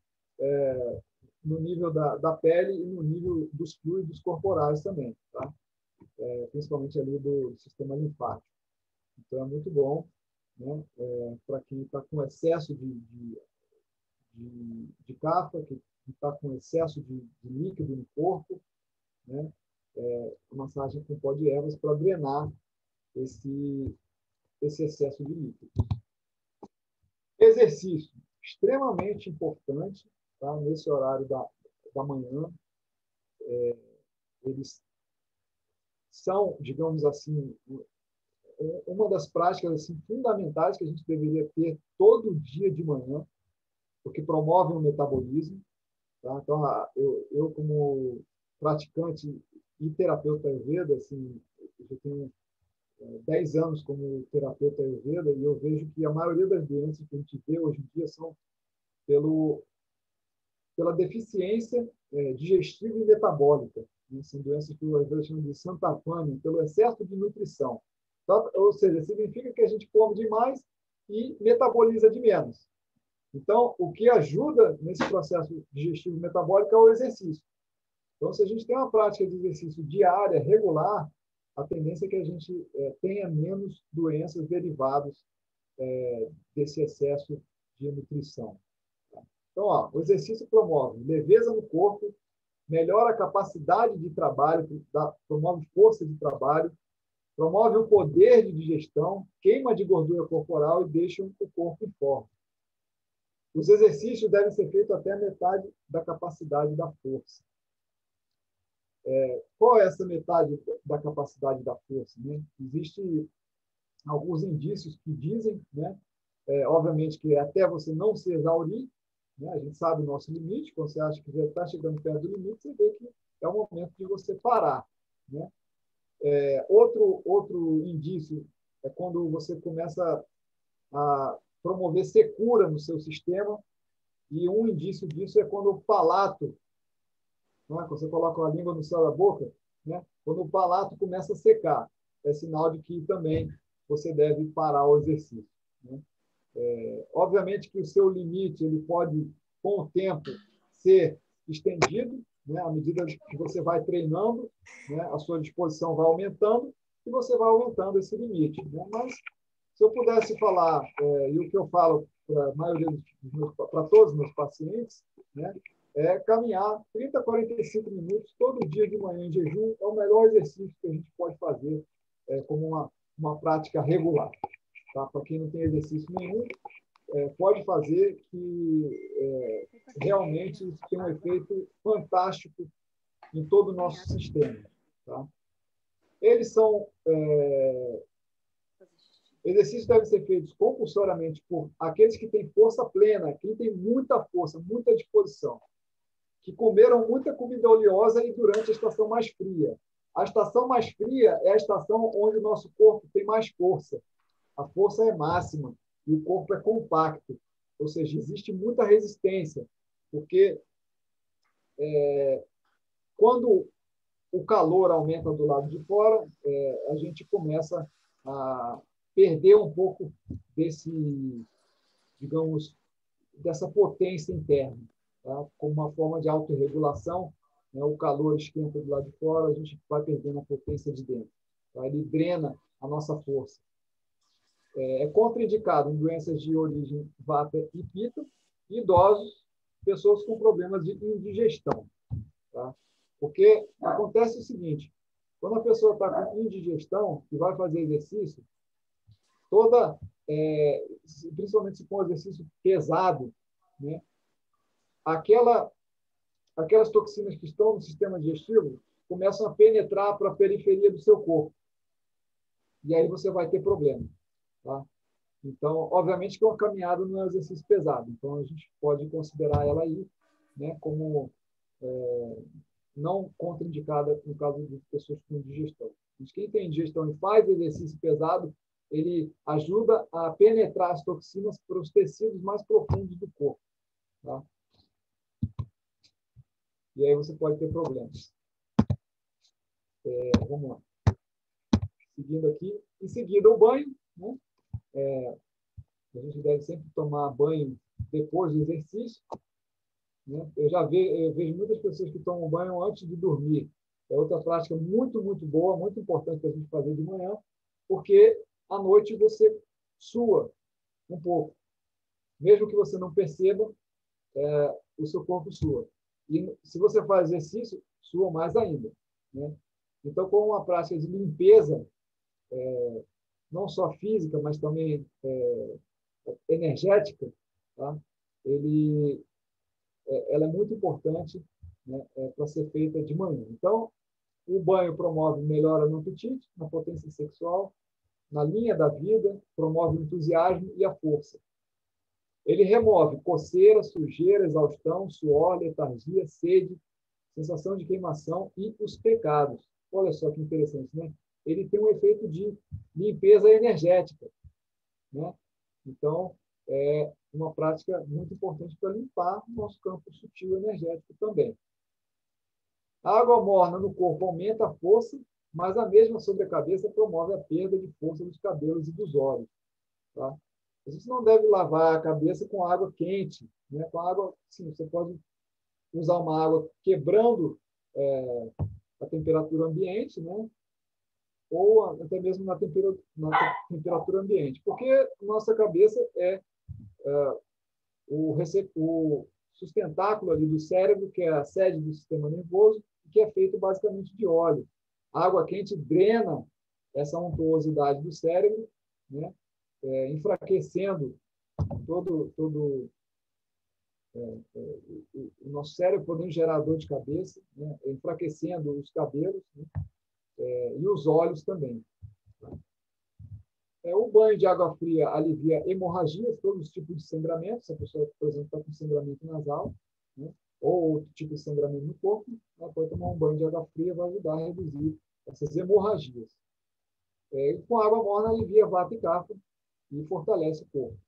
no nível da pele e no nível dos fluidos corporais também, tá? Principalmente ali do sistema linfático. Então, é muito bom, né, para quem está com excesso de CAFA, que está com excesso de líquido no corpo, né, a massagem com pó de ervas para drenar esse excesso de líquido. Exercício, extremamente importante, tá? Nesse horário da manhã. Eles são, digamos assim, uma das práticas assim, fundamentais que a gente deveria ter todo dia de manhã, porque promovem o metabolismo. Tá? Então, eu como praticante e terapeuta Ayurveda, assim, eu tenho 10 anos como terapeuta Ayurveda, e eu vejo que a maioria das doenças que a gente vê hoje em dia são pela deficiência digestiva e metabólica, né? São doenças que o Ayurveda chama de Santapani, pelo excesso de nutrição. Então, ou seja, significa que a gente come demais e metaboliza de menos. Então, o que ajuda nesse processo digestivo e metabólico é o exercício. Então, se a gente tem uma prática de exercício diária, regular, a tendência é que a gente tenha menos doenças derivadas desse excesso de nutrição. Então, ó, o exercício promove leveza no corpo, melhora a capacidade de trabalho, promove força de trabalho, promove o poder de digestão, queima de gordura corporal e deixa o corpo em forma. Os exercícios devem ser feitos até a metade da capacidade da força. Qual é essa metade da capacidade da força, né? Existem alguns indícios que dizem, né? Obviamente que até você não se exaurir, né? A gente sabe o nosso limite. Quando você acha que já está chegando perto do limite, você vê que é o momento de você parar, né? Outro indício é quando você começa a promover secura no seu sistema, e um indício disso é quando o palato, né? Quando você coloca a língua no céu da boca, né? Quando o palato começa a secar, é sinal de que também você deve parar o exercício, né? Obviamente que o seu limite ele pode, com o tempo, ser estendido, né? À medida que você vai treinando, né? A sua disposição vai aumentando e você vai aumentando esse limite, né? Mas, se eu pudesse falar, e o que eu falo para a maioria para todos os meus pacientes, né? É caminhar 30 a 45 minutos todo dia de manhã em jejum. É o melhor exercício que a gente pode fazer como uma prática regular. Tá? Para quem não tem exercício nenhum, pode fazer, que realmente isso tem um efeito fantástico em todo o nosso sistema. Tá? Eles são... exercícios devem ser feitos compulsoriamente por aqueles que têm força plena, quem tem muita força, muita disposição, que comeram muita comida oleosa e durante a estação mais fria. A estação mais fria é a estação onde o nosso corpo tem mais força. A força é máxima e o corpo é compacto. Ou seja, existe muita resistência, porque quando o calor aumenta do lado de fora, a gente começa a perder um pouco digamos, dessa potência interna, tá? Como uma forma de autorregulação, né? O calor esquenta do lado de fora, a gente vai perdendo a potência de dentro. Tá? Ele drena a nossa força. É contraindicado em doenças de origem vata e pitta, idosos, pessoas com problemas de indigestão. Tá? Porque acontece o seguinte, quando a pessoa está com indigestão e vai fazer exercício, principalmente se for um exercício pesado, né? Aquelas toxinas que estão no sistema digestivo começam a penetrar para a periferia do seu corpo. E aí você vai ter problema. Tá? Então, obviamente que uma caminhada não é um exercício pesado. Então, a gente pode considerar ela aí, né, como não contraindicada no caso de pessoas com digestão. Mas quem tem digestão e faz exercício pesado, ele ajuda a penetrar as toxinas para os tecidos mais profundos do corpo. Tá? E aí você pode ter problemas. Vamos lá. Seguindo aqui. Em seguida, o banho. Né? A gente deve sempre tomar banho depois do exercício. Né? Eu vejo muitas pessoas que tomam banho antes de dormir. É outra prática muito, muito boa, muito importante para a gente fazer de manhã, porque à noite você sua um pouco. Mesmo que você não perceba, o seu corpo sua. E se você faz exercício, sua mais ainda. Né? Então, com uma prática de limpeza, não só física, mas também energética, tá? Ela é muito importante, né, para ser feita de manhã. Então, o banho promove melhora no apetite, na potência sexual, na linha da vida, promove o entusiasmo e a força. Ele remove coceira, sujeira, exaustão, suor, letargia, sede, sensação de queimação e os pecados. Olha só que interessante, né? Ele tem um efeito de limpeza energética, né? Então, é uma prática muito importante para limpar o nosso campo sutil energético também. A água morna no corpo aumenta a força, mas a mesma sobre a cabeça promove a perda de força dos cabelos e dos olhos. Tá? A gente não deve lavar a cabeça com água quente. Né? Com água, sim, você pode usar uma água quebrando a temperatura ambiente, né? Ou até mesmo na temperatura ambiente, porque nossa cabeça é o sustentáculo ali do cérebro, que é a sede do sistema nervoso, que é feito basicamente de óleo. A água quente drena essa untuosidade do cérebro, né? Enfraquecendo todo o nosso cérebro, podendo gerar dor de cabeça, né? Enfraquecendo os cabelos, né? E os olhos também. Tá? O banho de água fria alivia hemorragias, todos os tipos de sangramento. Se a pessoa, por exemplo, está com sangramento nasal, né? Ou outro tipo de sangramento no corpo, ela pode tomar um banho de água fria, vai ajudar a reduzir essas hemorragias. E com água morna alivia vata e kapha e fortalece o corpo.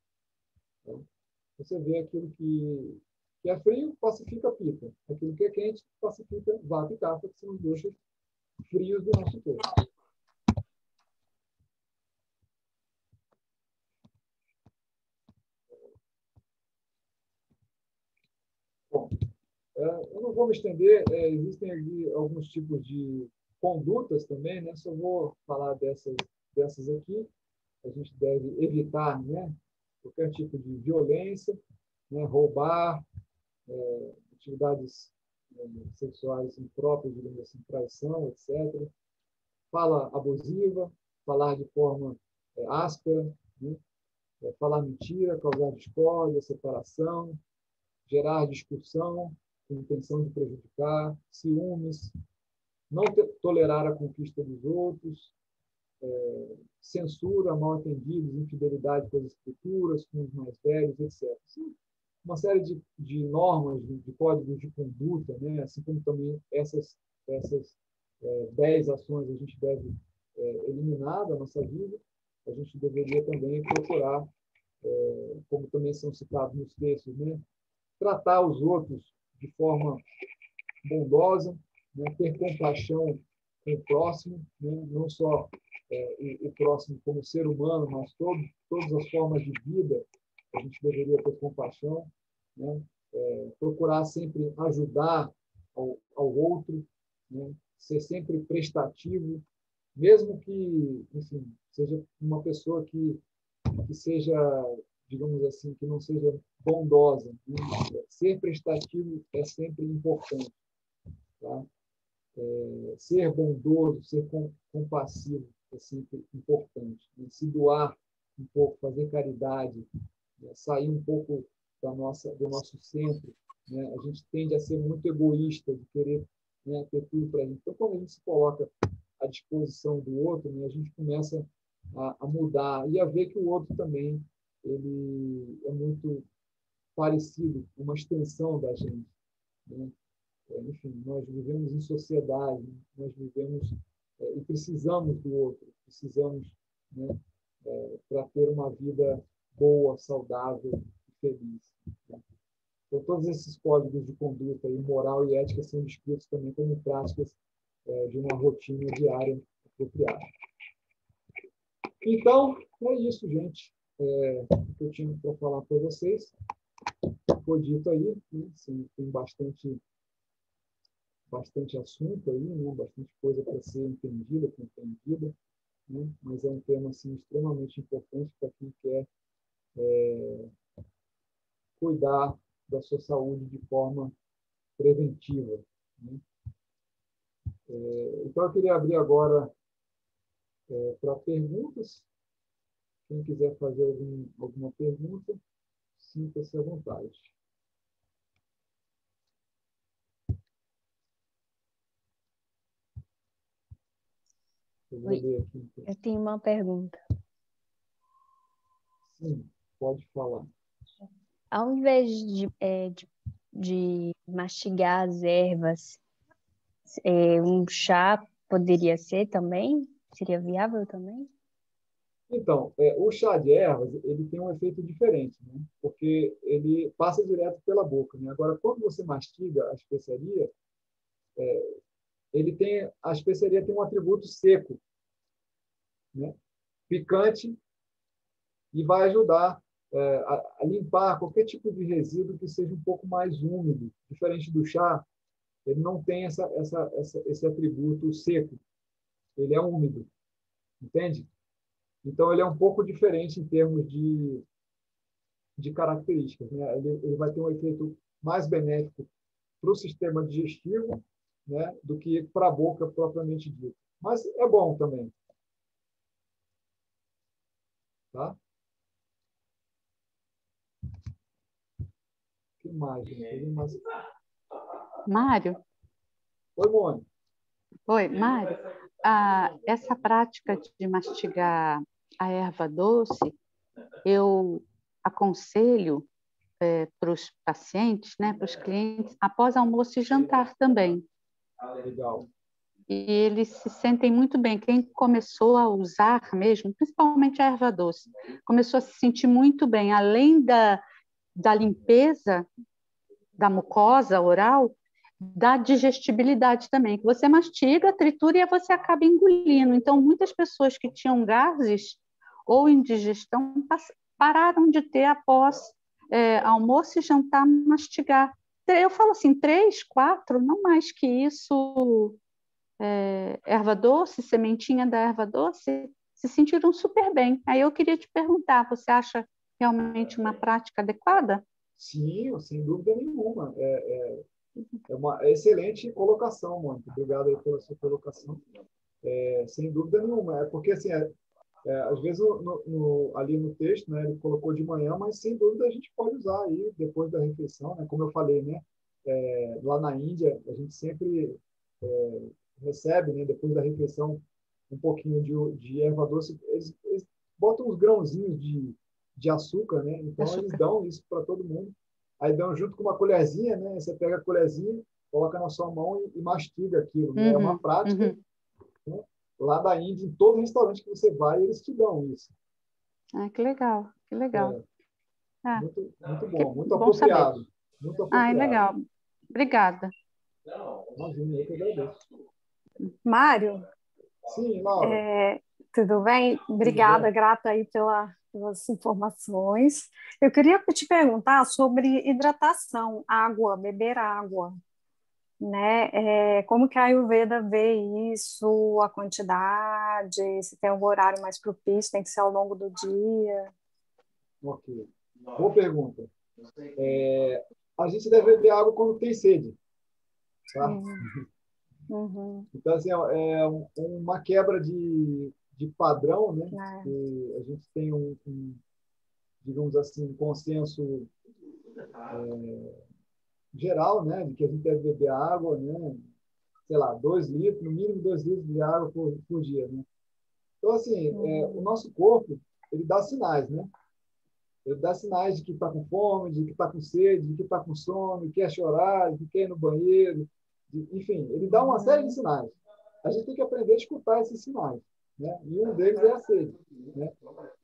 Tá? Você vê aquilo que é frio, pacifica a pitta. Aquilo que é quente, pacifica vata e kapha, que são os dois frios do nosso corpo. Bom, eu não vou me estender, existem aqui alguns tipos de condutas também, né? Só vou falar dessas aqui. A gente deve evitar, né, qualquer tipo de violência, né, roubar, atividades sexuais impróprias, digamos assim, traição, etc. Fala abusiva, falar de forma áspera, né, falar mentira, causar discórdia, separação, gerar discussão com intenção de prejudicar, ciúmes, não tolerar a conquista dos outros, censura, mal-entendidos, infidelidade com as escrituras, com os mais velhos, etc. Uma série de normas, de códigos de conduta, né? Assim como também essas 10 ações a gente deve eliminar da nossa vida, a gente deveria também procurar, como também são citados nos textos, né? Tratar os outros de forma bondosa, né? Ter compaixão com o próximo, né? Não só o próximo como ser humano, mas todas as formas de vida a gente deveria ter compaixão, né? Procurar sempre ajudar ao ao outro, né? Ser sempre prestativo, mesmo que, enfim, seja uma pessoa que seja, digamos assim, que não seja bondosa, né? Ser prestativo é sempre importante, tá? Ser bondoso, ser compassivo é sempre importante, né? Se doar um pouco, fazer caridade, né? Sair um pouco do nosso centro, né? A gente tende a ser muito egoísta, de querer, né, ter tudo para a gente. Então, quando a gente se coloca à disposição do outro, né, a gente começa a mudar e a ver que o outro também ele é muito parecido, uma extensão da gente, né? Enfim, nós vivemos em sociedade, nós vivemos e precisamos do outro, precisamos, né, para ter uma vida boa, saudável e feliz, né? Então, todos esses códigos de conduta, e moral e ética, são descritos também como práticas de uma rotina diária apropriada. Então, é isso, gente. O que eu tinha para falar para vocês foi dito aí, né? Assim, tem bastante assunto aí, né? Bastante coisa para ser entendida, compreendida, né? Mas é um tema assim, extremamente importante para quem quer cuidar da sua saúde de forma preventiva, né? Então, eu queria abrir agora para perguntas. Quem quiser fazer alguma pergunta, sinta-se à vontade. Eu vou ler aqui. Então.
Eu tenho uma pergunta.
Sim, pode falar.
Ao invés de mastigar as ervas, um chá poderia ser também? Seria viável também?
Então, o chá de ervas ele tem um efeito diferente, né? Porque ele passa direto pela boca, né? Agora, quando você mastiga a especiaria, a especiaria tem um atributo seco, né? Picante, e vai ajudar a limpar qualquer tipo de resíduo que seja um pouco mais úmido. Diferente do chá, ele não tem esse atributo seco, ele é úmido, entende? Então, ele é um pouco diferente em termos de características, né? Ele vai ter um efeito mais benéfico para o sistema digestivo, né, do que para a boca propriamente dita. Mas é bom também. Tá? O que mais, gente?
Mário?
Oi, Mônica.
Oi, Mário. Essa prática de mastigar a erva doce, eu aconselho para os pacientes, né, para os clientes, após almoço e jantar também.
Legal.
E eles se sentem muito bem. Quem começou a usar mesmo, principalmente a erva doce, começou a se sentir muito bem. Além da limpeza da mucosa oral, da digestibilidade também, que você mastiga, tritura e você acaba engolindo. Então, muitas pessoas que tinham gases ou indigestão pararam de ter após almoço e jantar mastigar. Eu falo assim, 3, 4, não mais que isso, erva doce, sementinha da erva doce, se sentiram super bem. Aí eu queria te perguntar, você acha realmente uma prática adequada?
Sim, sem dúvida nenhuma. É uma excelente colocação, Mônica. Obrigado aí pela sua colocação. Sem dúvida nenhuma. É porque, assim, às vezes, ali no texto, né, ele colocou de manhã, mas, sem dúvida, a gente pode usar aí depois da refeição, né? Como eu falei, né? Lá na Índia, a gente sempre recebe, né, depois da refeição, um pouquinho de erva doce. Eles botam uns grãozinhos de açúcar, né? Então, eles dão isso para todo mundo. Aí dão junto com uma colherzinha, né? Você pega a colherzinha, coloca na sua mão e mastiga aquilo, né? É uma prática, né? Lá da Índia, em todo restaurante que você vai, eles te dão isso.
Que legal, que legal.
Muito bom, muito
bom
apropriado.
saber.
Muito apropriado.
Legal. Obrigada.
Imagina, eu que agradeço.
Mário?
Sim, Laura.
Tudo bem? Obrigada, grata aí pelas informações. Eu queria te perguntar sobre hidratação, água, beber água. né? Como que a Ayurveda vê isso, a quantidade, se tem um horário mais propício, tem que ser ao longo do dia?
Ok. Boa pergunta. A gente deve beber água quando tem sede, tá?
Uhum.
Então, assim, é uma quebra de padrão, né?
É.
E a gente tem digamos assim, um consenso geral, né? De que a gente deve beber água, né? Sei lá, 2 litros, no mínimo 2 litros de água por dia, né? Então, assim, o nosso corpo, ele dá sinais, né? Ele dá sinais de que está com fome, de que está com sede, de que está com sono, que quer chorar, de que quer ir no banheiro. Enfim, ele dá uma série de sinais. A gente tem que aprender a escutar esses sinais, né? E um deles é a sede, né?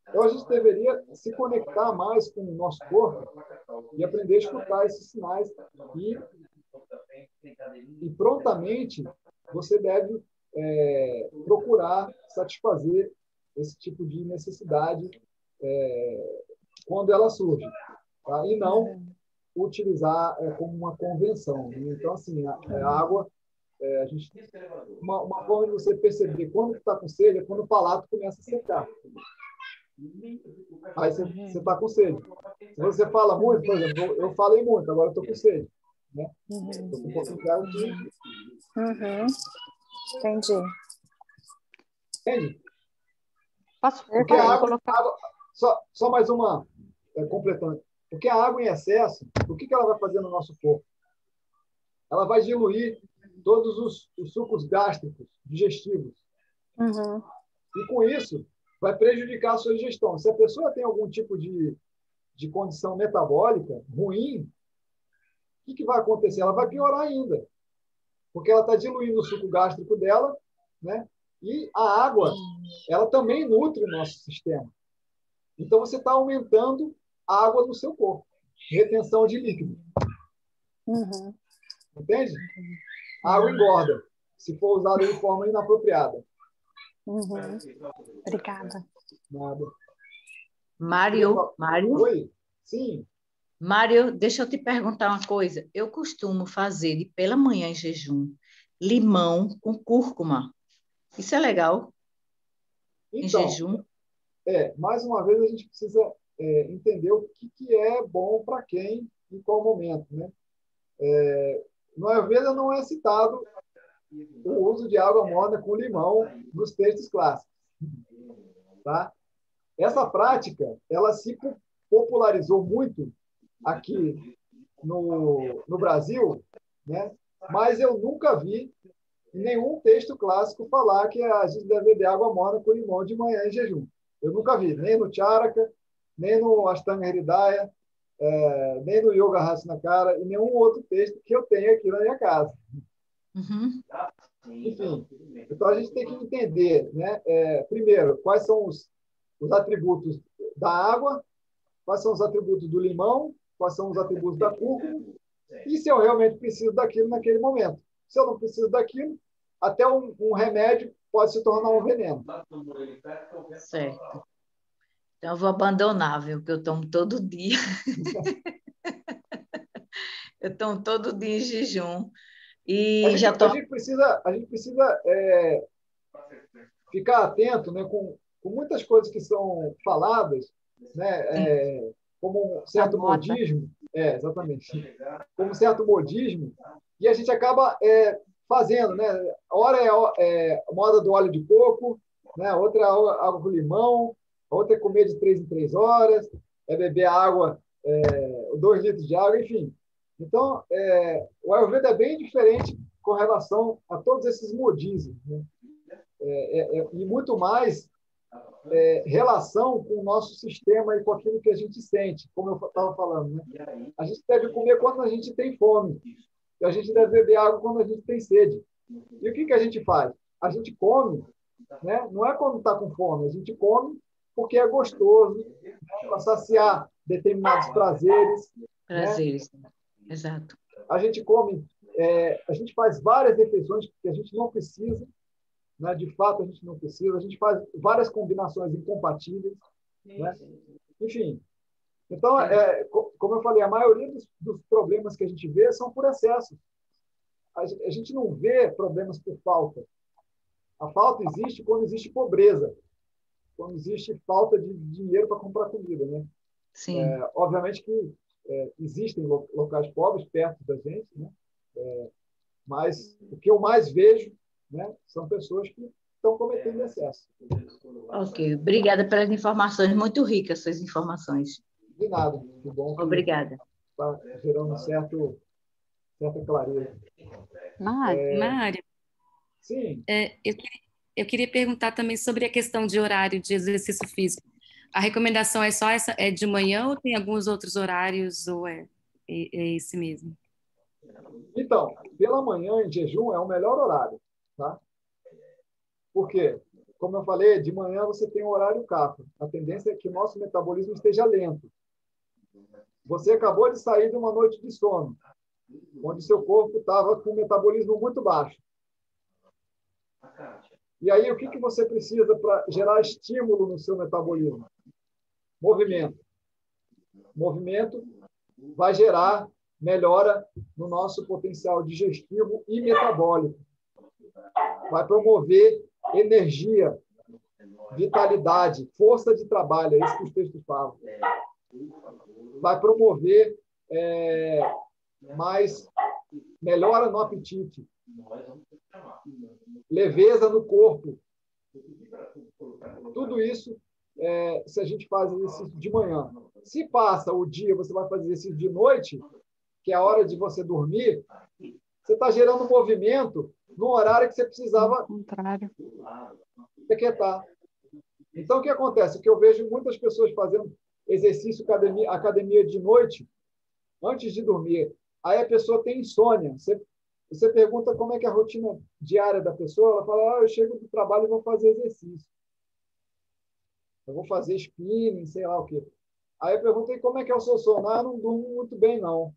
Então, a gente deveria se conectar mais com o nosso corpo e aprender a escutar esses sinais. E prontamente, você deve procurar satisfazer esse tipo de necessidade quando ela surge, tá? E não utilizar como uma convenção, né? Então, assim, a água, uma forma de você perceber quando está com sede é quando o palato começa a secar. Aí você está com sede. Se você fala muito, por exemplo, eu falei muito, agora eu estou com sede, né? Estou com um pouquinho de água aqui.
Entendi.
Entende?
Posso
Porque a água,
colocar?
só mais uma, completando. Porque a água em excesso, o que ela vai fazer no nosso corpo? Ela vai diluir todos os sucos gástricos, digestivos. E, com isso, vai prejudicar a sua digestão. Se a pessoa tem algum tipo de condição metabólica ruim, o que vai acontecer? Ela vai piorar ainda. Porque ela está diluindo o suco gástrico dela, né? E a água, ela também nutre o nosso sistema. Então, você está aumentando a água no seu corpo. Retenção de líquido. Entende? A água engorda, se for usada de forma inapropriada.
Obrigada.
Nada.
Mário?
Oi? Sim.
Mário, deixa eu te perguntar uma coisa. Eu costumo fazer pela manhã em jejum limão com cúrcuma. Isso é legal?
Então,
em jejum?
Mais uma vez, a gente precisa entender o que é bom para quem, em qual momento, né? No Ayurveda não é citado o uso de água morna com limão nos textos clássicos, tá? Essa prática, ela se popularizou muito aqui no Brasil, né? Mas eu nunca vi em nenhum texto clássico falar que a gente deve beber água morna com limão de manhã em jejum. Eu nunca vi, nem no Charaka, nem no Ashtanga Hridaya, nem no Yoga Hasnakara, e nenhum outro texto que eu tenho aqui na minha casa. Enfim, então a gente tem que entender, né? Primeiro, quais são os atributos da água, quais são os atributos do limão, quais são os atributos da cúrcuma, e se eu realmente preciso daquilo naquele momento. Se eu não preciso daquilo, até um remédio pode se tornar um veneno.
Certo. Então, eu vou abandonar, viu? Que eu tomo todo dia. Eu tomo todo dia em jejum. E já
A gente precisa ficar atento, né, com muitas coisas que são faladas, né, como um certo modismo. Exatamente. Como um certo modismo, e a gente acaba fazendo, né? Hora é a moda do óleo de coco, né? Outra é água com limão, outra é comer de 3 em 3 horas, é beber água, 2 litros de água, enfim. Então, o Ayurveda é bem diferente com relação a todos esses modismos, né? E muito mais relação com o nosso sistema e com aquilo que a gente sente, como eu estava falando, né? A gente deve comer quando a gente tem fome, e a gente deve beber água quando a gente tem sede. E o que a gente faz? A gente come, né? Não é quando está com fome, a gente come porque é gostoso, né? Para saciar determinados prazeres.
Prazeres,
né?
Exato.
A gente come, a gente faz várias refeições que a gente não precisa, né? De fato, a gente não precisa. A gente faz várias combinações incompatíveis, né? Enfim. Então, como eu falei, a maioria dos problemas que a gente vê são por excesso. a gente não vê problemas por falta. A falta existe quando existe pobreza, quando existe falta de dinheiro para comprar comida, né?
Sim.
Obviamente que existem locais pobres perto da gente, né? Mas o que eu mais vejo, né, são pessoas que estão cometendo excesso.
Ok, obrigada pelas informações, muito ricas suas informações.
De nada, que bom que
Obrigada.
está gerando certa clareza.
Mário,
Sim.
Eu queria perguntar também sobre a questão de horário de exercício físico. A recomendação é só essa, é de manhã ou tem alguns outros horários ou é esse mesmo?
Então, pela manhã em jejum é o melhor horário, tá? Por quê? Como eu falei, de manhã você tem o horário CAFA. A tendência é que o nosso metabolismo esteja lento. Você acabou de sair de uma noite de sono, onde seu corpo estava com o metabolismo muito baixo. E aí, o que você precisa para gerar estímulo no seu metabolismo? Movimento. Movimento vai gerar melhora no nosso potencial digestivo e metabólico. Vai promover energia, vitalidade, força de trabalho, é isso que os textos falam. Vai promover mais melhora no apetite, leveza no corpo. Tudo isso se a gente faz exercício de manhã. Se passa o dia, você vai fazer exercício de noite, que é a hora de você dormir, você está gerando movimento no horário que você precisava aquietar. Então, o que acontece? Que eu vejo muitas pessoas fazendo exercício, academia de noite, antes de dormir. Aí a pessoa tem insônia. Você pergunta como é que é a rotina diária da pessoa, ela fala, eu chego do trabalho e vou fazer exercício. Eu vou fazer spinning, sei lá o quê. Aí eu perguntei como é que é o seu sono. Eu não durmo muito bem, não.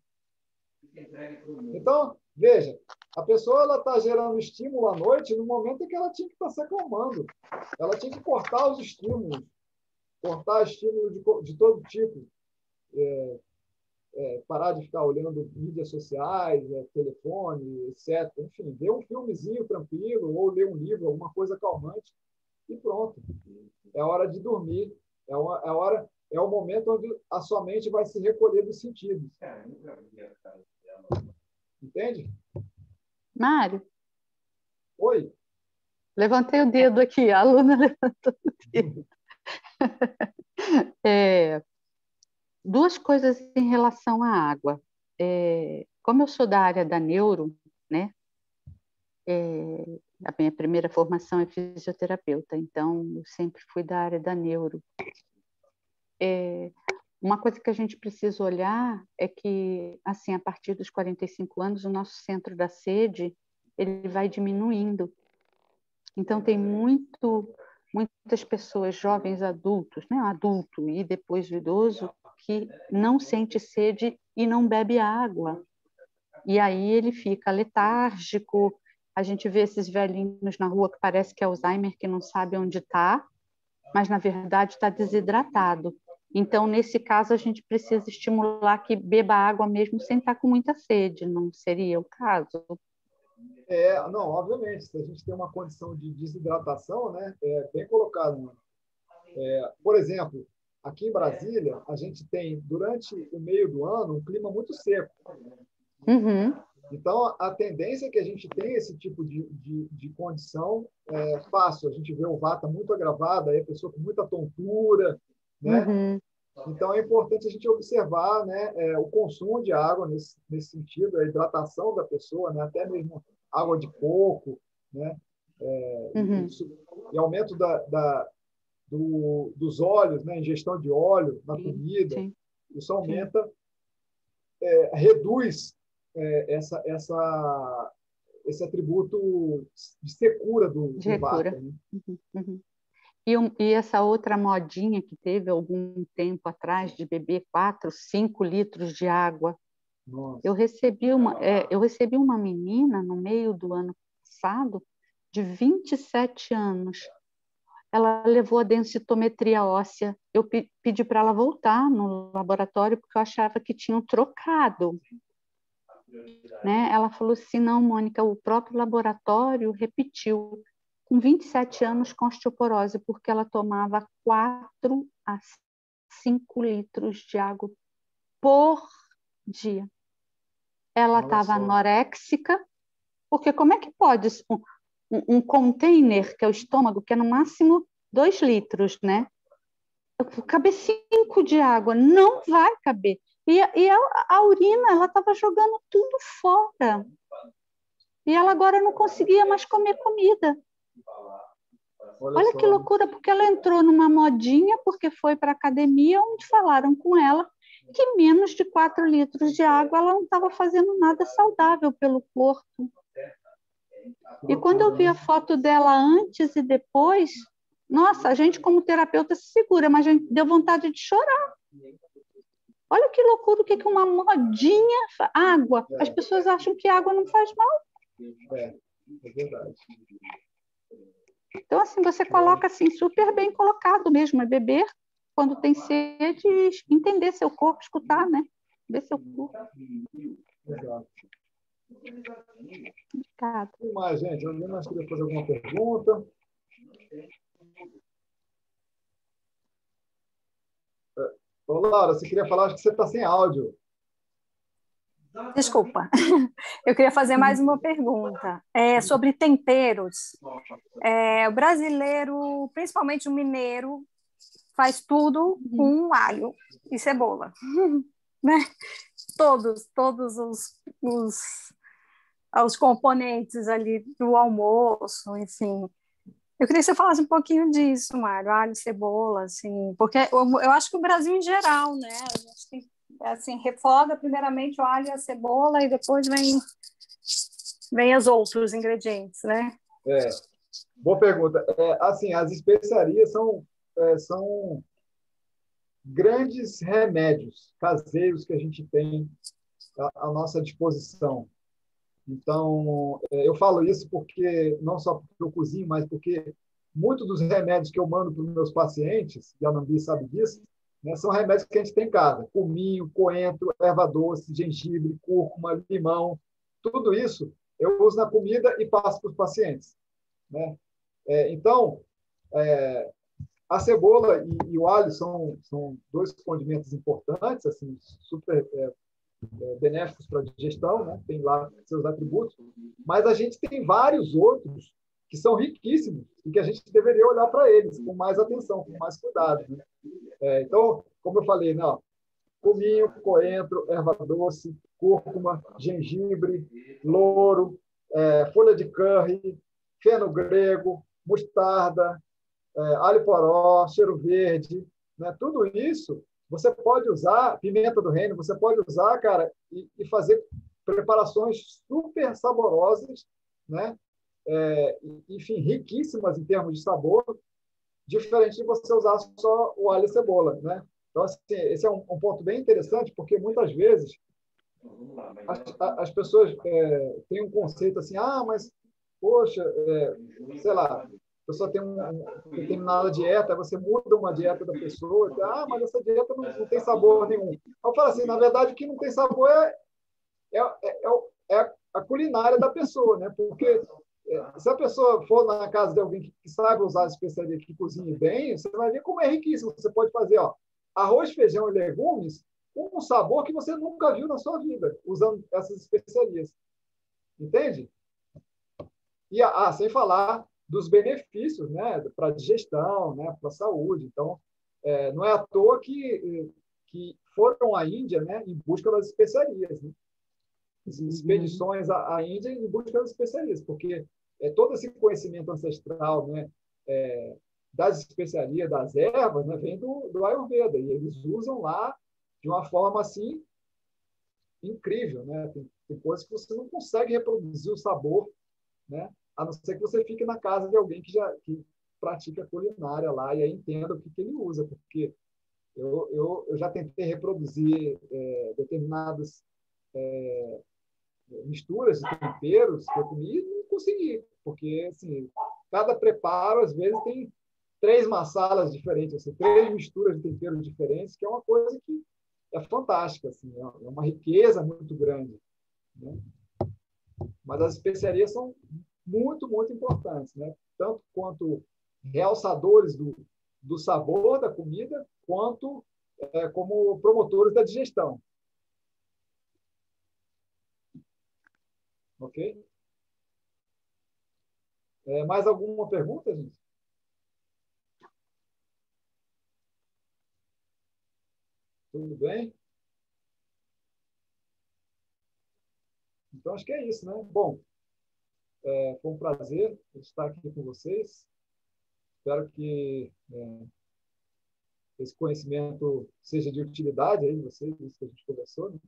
Então, veja, a pessoa está gerando estímulo à noite no momento em que ela tinha que estar se acalmando. Ela tinha que cortar os estímulos, cortar estímulos de todo tipo. Parar de ficar olhando mídias sociais, telefone, etc. Enfim, ver um filmezinho tranquilo ou ler um livro, alguma coisa calmante e pronto. É hora de dormir. É o momento onde a sua mente vai se recolher dos sentidos. Entende?
Mário?
Oi?
Levantei o dedo aqui, a aluna levantou o dedo. Duas coisas em relação à água. Como eu sou da área da neuro, né? A minha primeira formação é fisioterapeuta, então eu sempre fui da área da neuro. Uma coisa que a gente precisa olhar é que, assim, a partir dos 45 anos, o nosso centro da sede ele vai diminuindo. Então, tem muitas pessoas, jovens adultos, né? Adulto e depois o idoso, que não sente sede e não bebe água. E aí ele fica letárgico. A gente vê esses velhinhos na rua que parece que é Alzheimer, que não sabe onde está, mas, na verdade, está desidratado. Então, nesse caso, a gente precisa estimular que beba água mesmo sem estar com muita sede, não seria o caso?
Não, obviamente, se a gente tem uma condição de desidratação, né, bem colocado. Por exemplo, aqui em Brasília, a gente tem, durante o meio do ano, um clima muito seco.
Uhum.
Então, a tendência é que a gente tenha esse tipo de condição fácil. A gente vê o vata muito agravado, aí a pessoa com muita tontura, né?
Uhum.
Então, é importante a gente observar, né, o consumo de água nesse sentido, a hidratação da pessoa, né, até mesmo água de coco, né?
Uhum.
E aumento dos óleos, né, ingestão de óleo na comida.
Sim.
Isso aumenta, reduz esse atributo de secura do vata. Né?
Uhum. Uhum. E essa outra modinha que teve algum tempo atrás de beber 4, 5 litros de água.
Nossa.
Eu recebi uma menina no meio do ano passado, de 27 anos. Ela levou a densitometria óssea. Eu pedi para ela voltar no laboratório porque eu achava que tinham trocado. né? Ela falou assim, não, Mônica, o próprio laboratório repetiu, com 27 anos com osteoporose, porque ela tomava 4 a 5 litros de água por dia. Ela estava anoréxica, porque como é que pode um container, que é o estômago, que é no máximo 2 litros, né? Caber 5 de água, não vai caber. E a urina, ela estava jogando tudo fora. E ela agora não conseguia mais comer comida. Olha que loucura, porque ela entrou numa modinha, porque foi para a academia, onde falaram com ela que menos de 4 litros de água ela não estava fazendo nada saudável pelo corpo. E quando eu vi a foto dela antes e depois, nossa, a gente como terapeuta se segura, mas a gente deu vontade de chorar. Olha que loucura, o que uma modinha... Água. As pessoas acham que água não faz mal.
É verdade.
Então, assim, você coloca assim, super bem colocado mesmo, é beber quando tem sede, entender seu corpo, escutar, né? Ver seu corpo.
Exato.
Obrigada.
O que mais, gente? Alguém mais queria fazer alguma pergunta? Ô, Laura, você queria falar, acho que você está sem áudio.
Desculpa, eu queria fazer mais uma pergunta sobre temperos. O brasileiro, principalmente o mineiro, faz tudo com alho e cebola, né? Todos os componentes ali do almoço, enfim. Eu queria que você falasse um pouquinho disso, Mário, alho e cebola, assim, porque eu acho que o Brasil em geral, né? A gente tem assim, refoga primeiramente o alho e a cebola e depois vem os outros ingredientes, né?
Boa pergunta. Assim, as especiarias são grandes remédios caseiros que a gente tem à nossa disposição. Então, eu falo isso porque, não só porque eu cozinho, mas porque muitos dos remédios que eu mando para os meus pacientes, e a Nambi sabe disso, né, são remédios que a gente tem em casa. Cominho, coentro, erva doce, gengibre, cúrcuma, limão. Tudo isso eu uso na comida e passo para os pacientes, né? Então, a cebola e o alho são 2 condimentos importantes, assim, super benéficos para a digestão, né? Tem lá seus atributos, mas a gente tem vários outros que são riquíssimos e que a gente deveria olhar para eles com mais atenção, com mais cuidado, né? Então, como eu falei, não, cominho, coentro, erva doce, cúrcuma, gengibre, louro, folha de curry, fenogrego, mostarda, alho poró, cheiro verde, né? Tudo isso você pode usar, pimenta do reino, você pode usar, cara, e fazer preparações super saborosas, né? Enfim, riquíssimas em termos de sabor, diferente de você usar só o alho e cebola, né? Então, assim, esse é um ponto bem interessante, porque muitas vezes as pessoas têm um conceito assim, mas, poxa, sei lá, a pessoa tem uma determinada dieta, você muda uma dieta da pessoa, mas essa dieta não tem sabor nenhum. Eu falo assim, na verdade, o que não tem sabor é a culinária da pessoa, né? Porque se a pessoa for na casa de alguém que sabe usar as especiarias, que cozinhe bem, você vai ver como é riquíssimo. Você pode fazer arroz, feijão e legumes com um sabor que você nunca viu na sua vida, usando essas especiarias. Entende? E sem falar dos benefícios, né, para a digestão, né, para a saúde. Então, não é à toa que foram à Índia, né, em busca das especiarias, né? Expedições à Índia em busca das especiarias, porque todo esse conhecimento ancestral, né, das especiarias, das ervas, né, vem do Ayurveda, e eles usam lá de uma forma assim incrível, né? Tem coisas que você não consegue reproduzir o sabor, né? A não ser que você fique na casa de alguém que pratica culinária lá e aí entenda o que ele usa, porque eu já tentei reproduzir determinadas misturas de temperos que eu comi e não consegui, porque assim, cada preparo, às vezes, tem 3 massalas diferentes, assim, 3 misturas de temperos diferentes, que é uma coisa que é fantástica, assim, é uma riqueza muito grande. né? Mas as especiarias são muito, muito importantes, né? Tanto quanto realçadores do sabor da comida, quanto como promotores da digestão. Ok? Mais alguma pergunta, gente? Tudo bem? Então, acho que é isso, né? Bom, foi um prazer estar aqui com vocês. Espero que esse conhecimento seja de utilidade aí, vocês, isso que a gente conversou, né?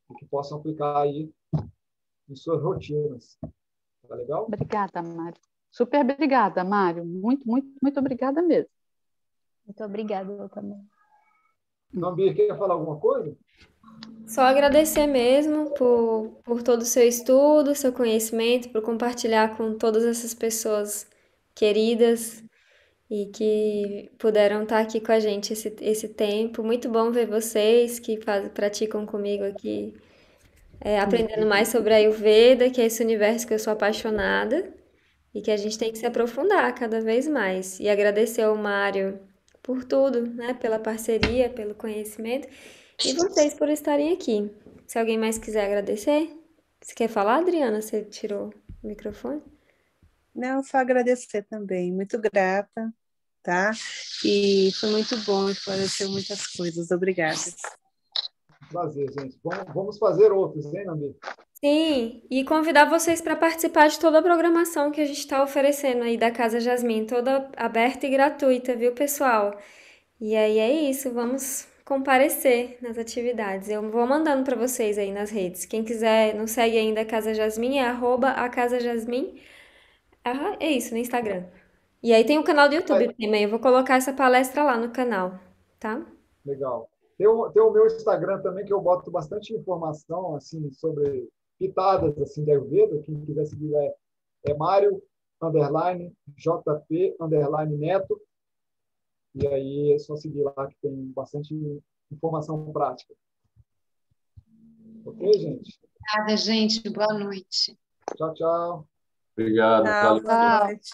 E que possam aplicar aí em suas rotinas. Tá legal?
Obrigada, Mário. Super obrigada, Mário. Muito, muito, muito obrigada mesmo.
Muito obrigada, eu também.
Nambi, quer falar alguma coisa?
Só agradecer mesmo por todo o seu estudo, seu conhecimento, por compartilhar com todas essas pessoas queridas e que puderam estar aqui com a gente esse tempo. Muito bom ver vocês que praticam comigo aqui, aprendendo mais sobre a Ayurveda, que é esse universo que eu sou apaixonada e que a gente tem que se aprofundar cada vez mais. E agradecer ao Mário por tudo, né? Pela parceria, pelo conhecimento e vocês por estarem aqui. Se alguém mais quiser agradecer, você quer falar, Adriana? Você tirou o microfone?
Não, só agradecer também. Muito grata, tá? E foi muito bom, esclareceu muitas coisas. Obrigada.
Prazer, gente. Vamos fazer outros, hein, Nambi?
Sim, e convidar vocês para participar de toda a programação que a gente está oferecendo aí da Casa Jasmim, toda aberta e gratuita, viu, pessoal? E aí é isso, vamos comparecer nas atividades. Eu vou mandando para vocês aí nas redes. Quem quiser, não segue ainda a Casa Jasmim, é @acasajasmin. É isso, no Instagram. E aí tem o canal do YouTube também, eu vou colocar essa palestra lá no canal, tá?
Legal. Tem o meu Instagram também, que eu boto bastante informação assim, sobre pitadas assim, de Ayurveda. Quem quiser seguir é Mário_JP_Neto. E aí é só seguir lá, que tem bastante informação prática. Ok, gente?
Obrigada, gente. Boa noite.
Tchau, tchau.
Obrigado.
Tchau,
Valeu.
boa noite.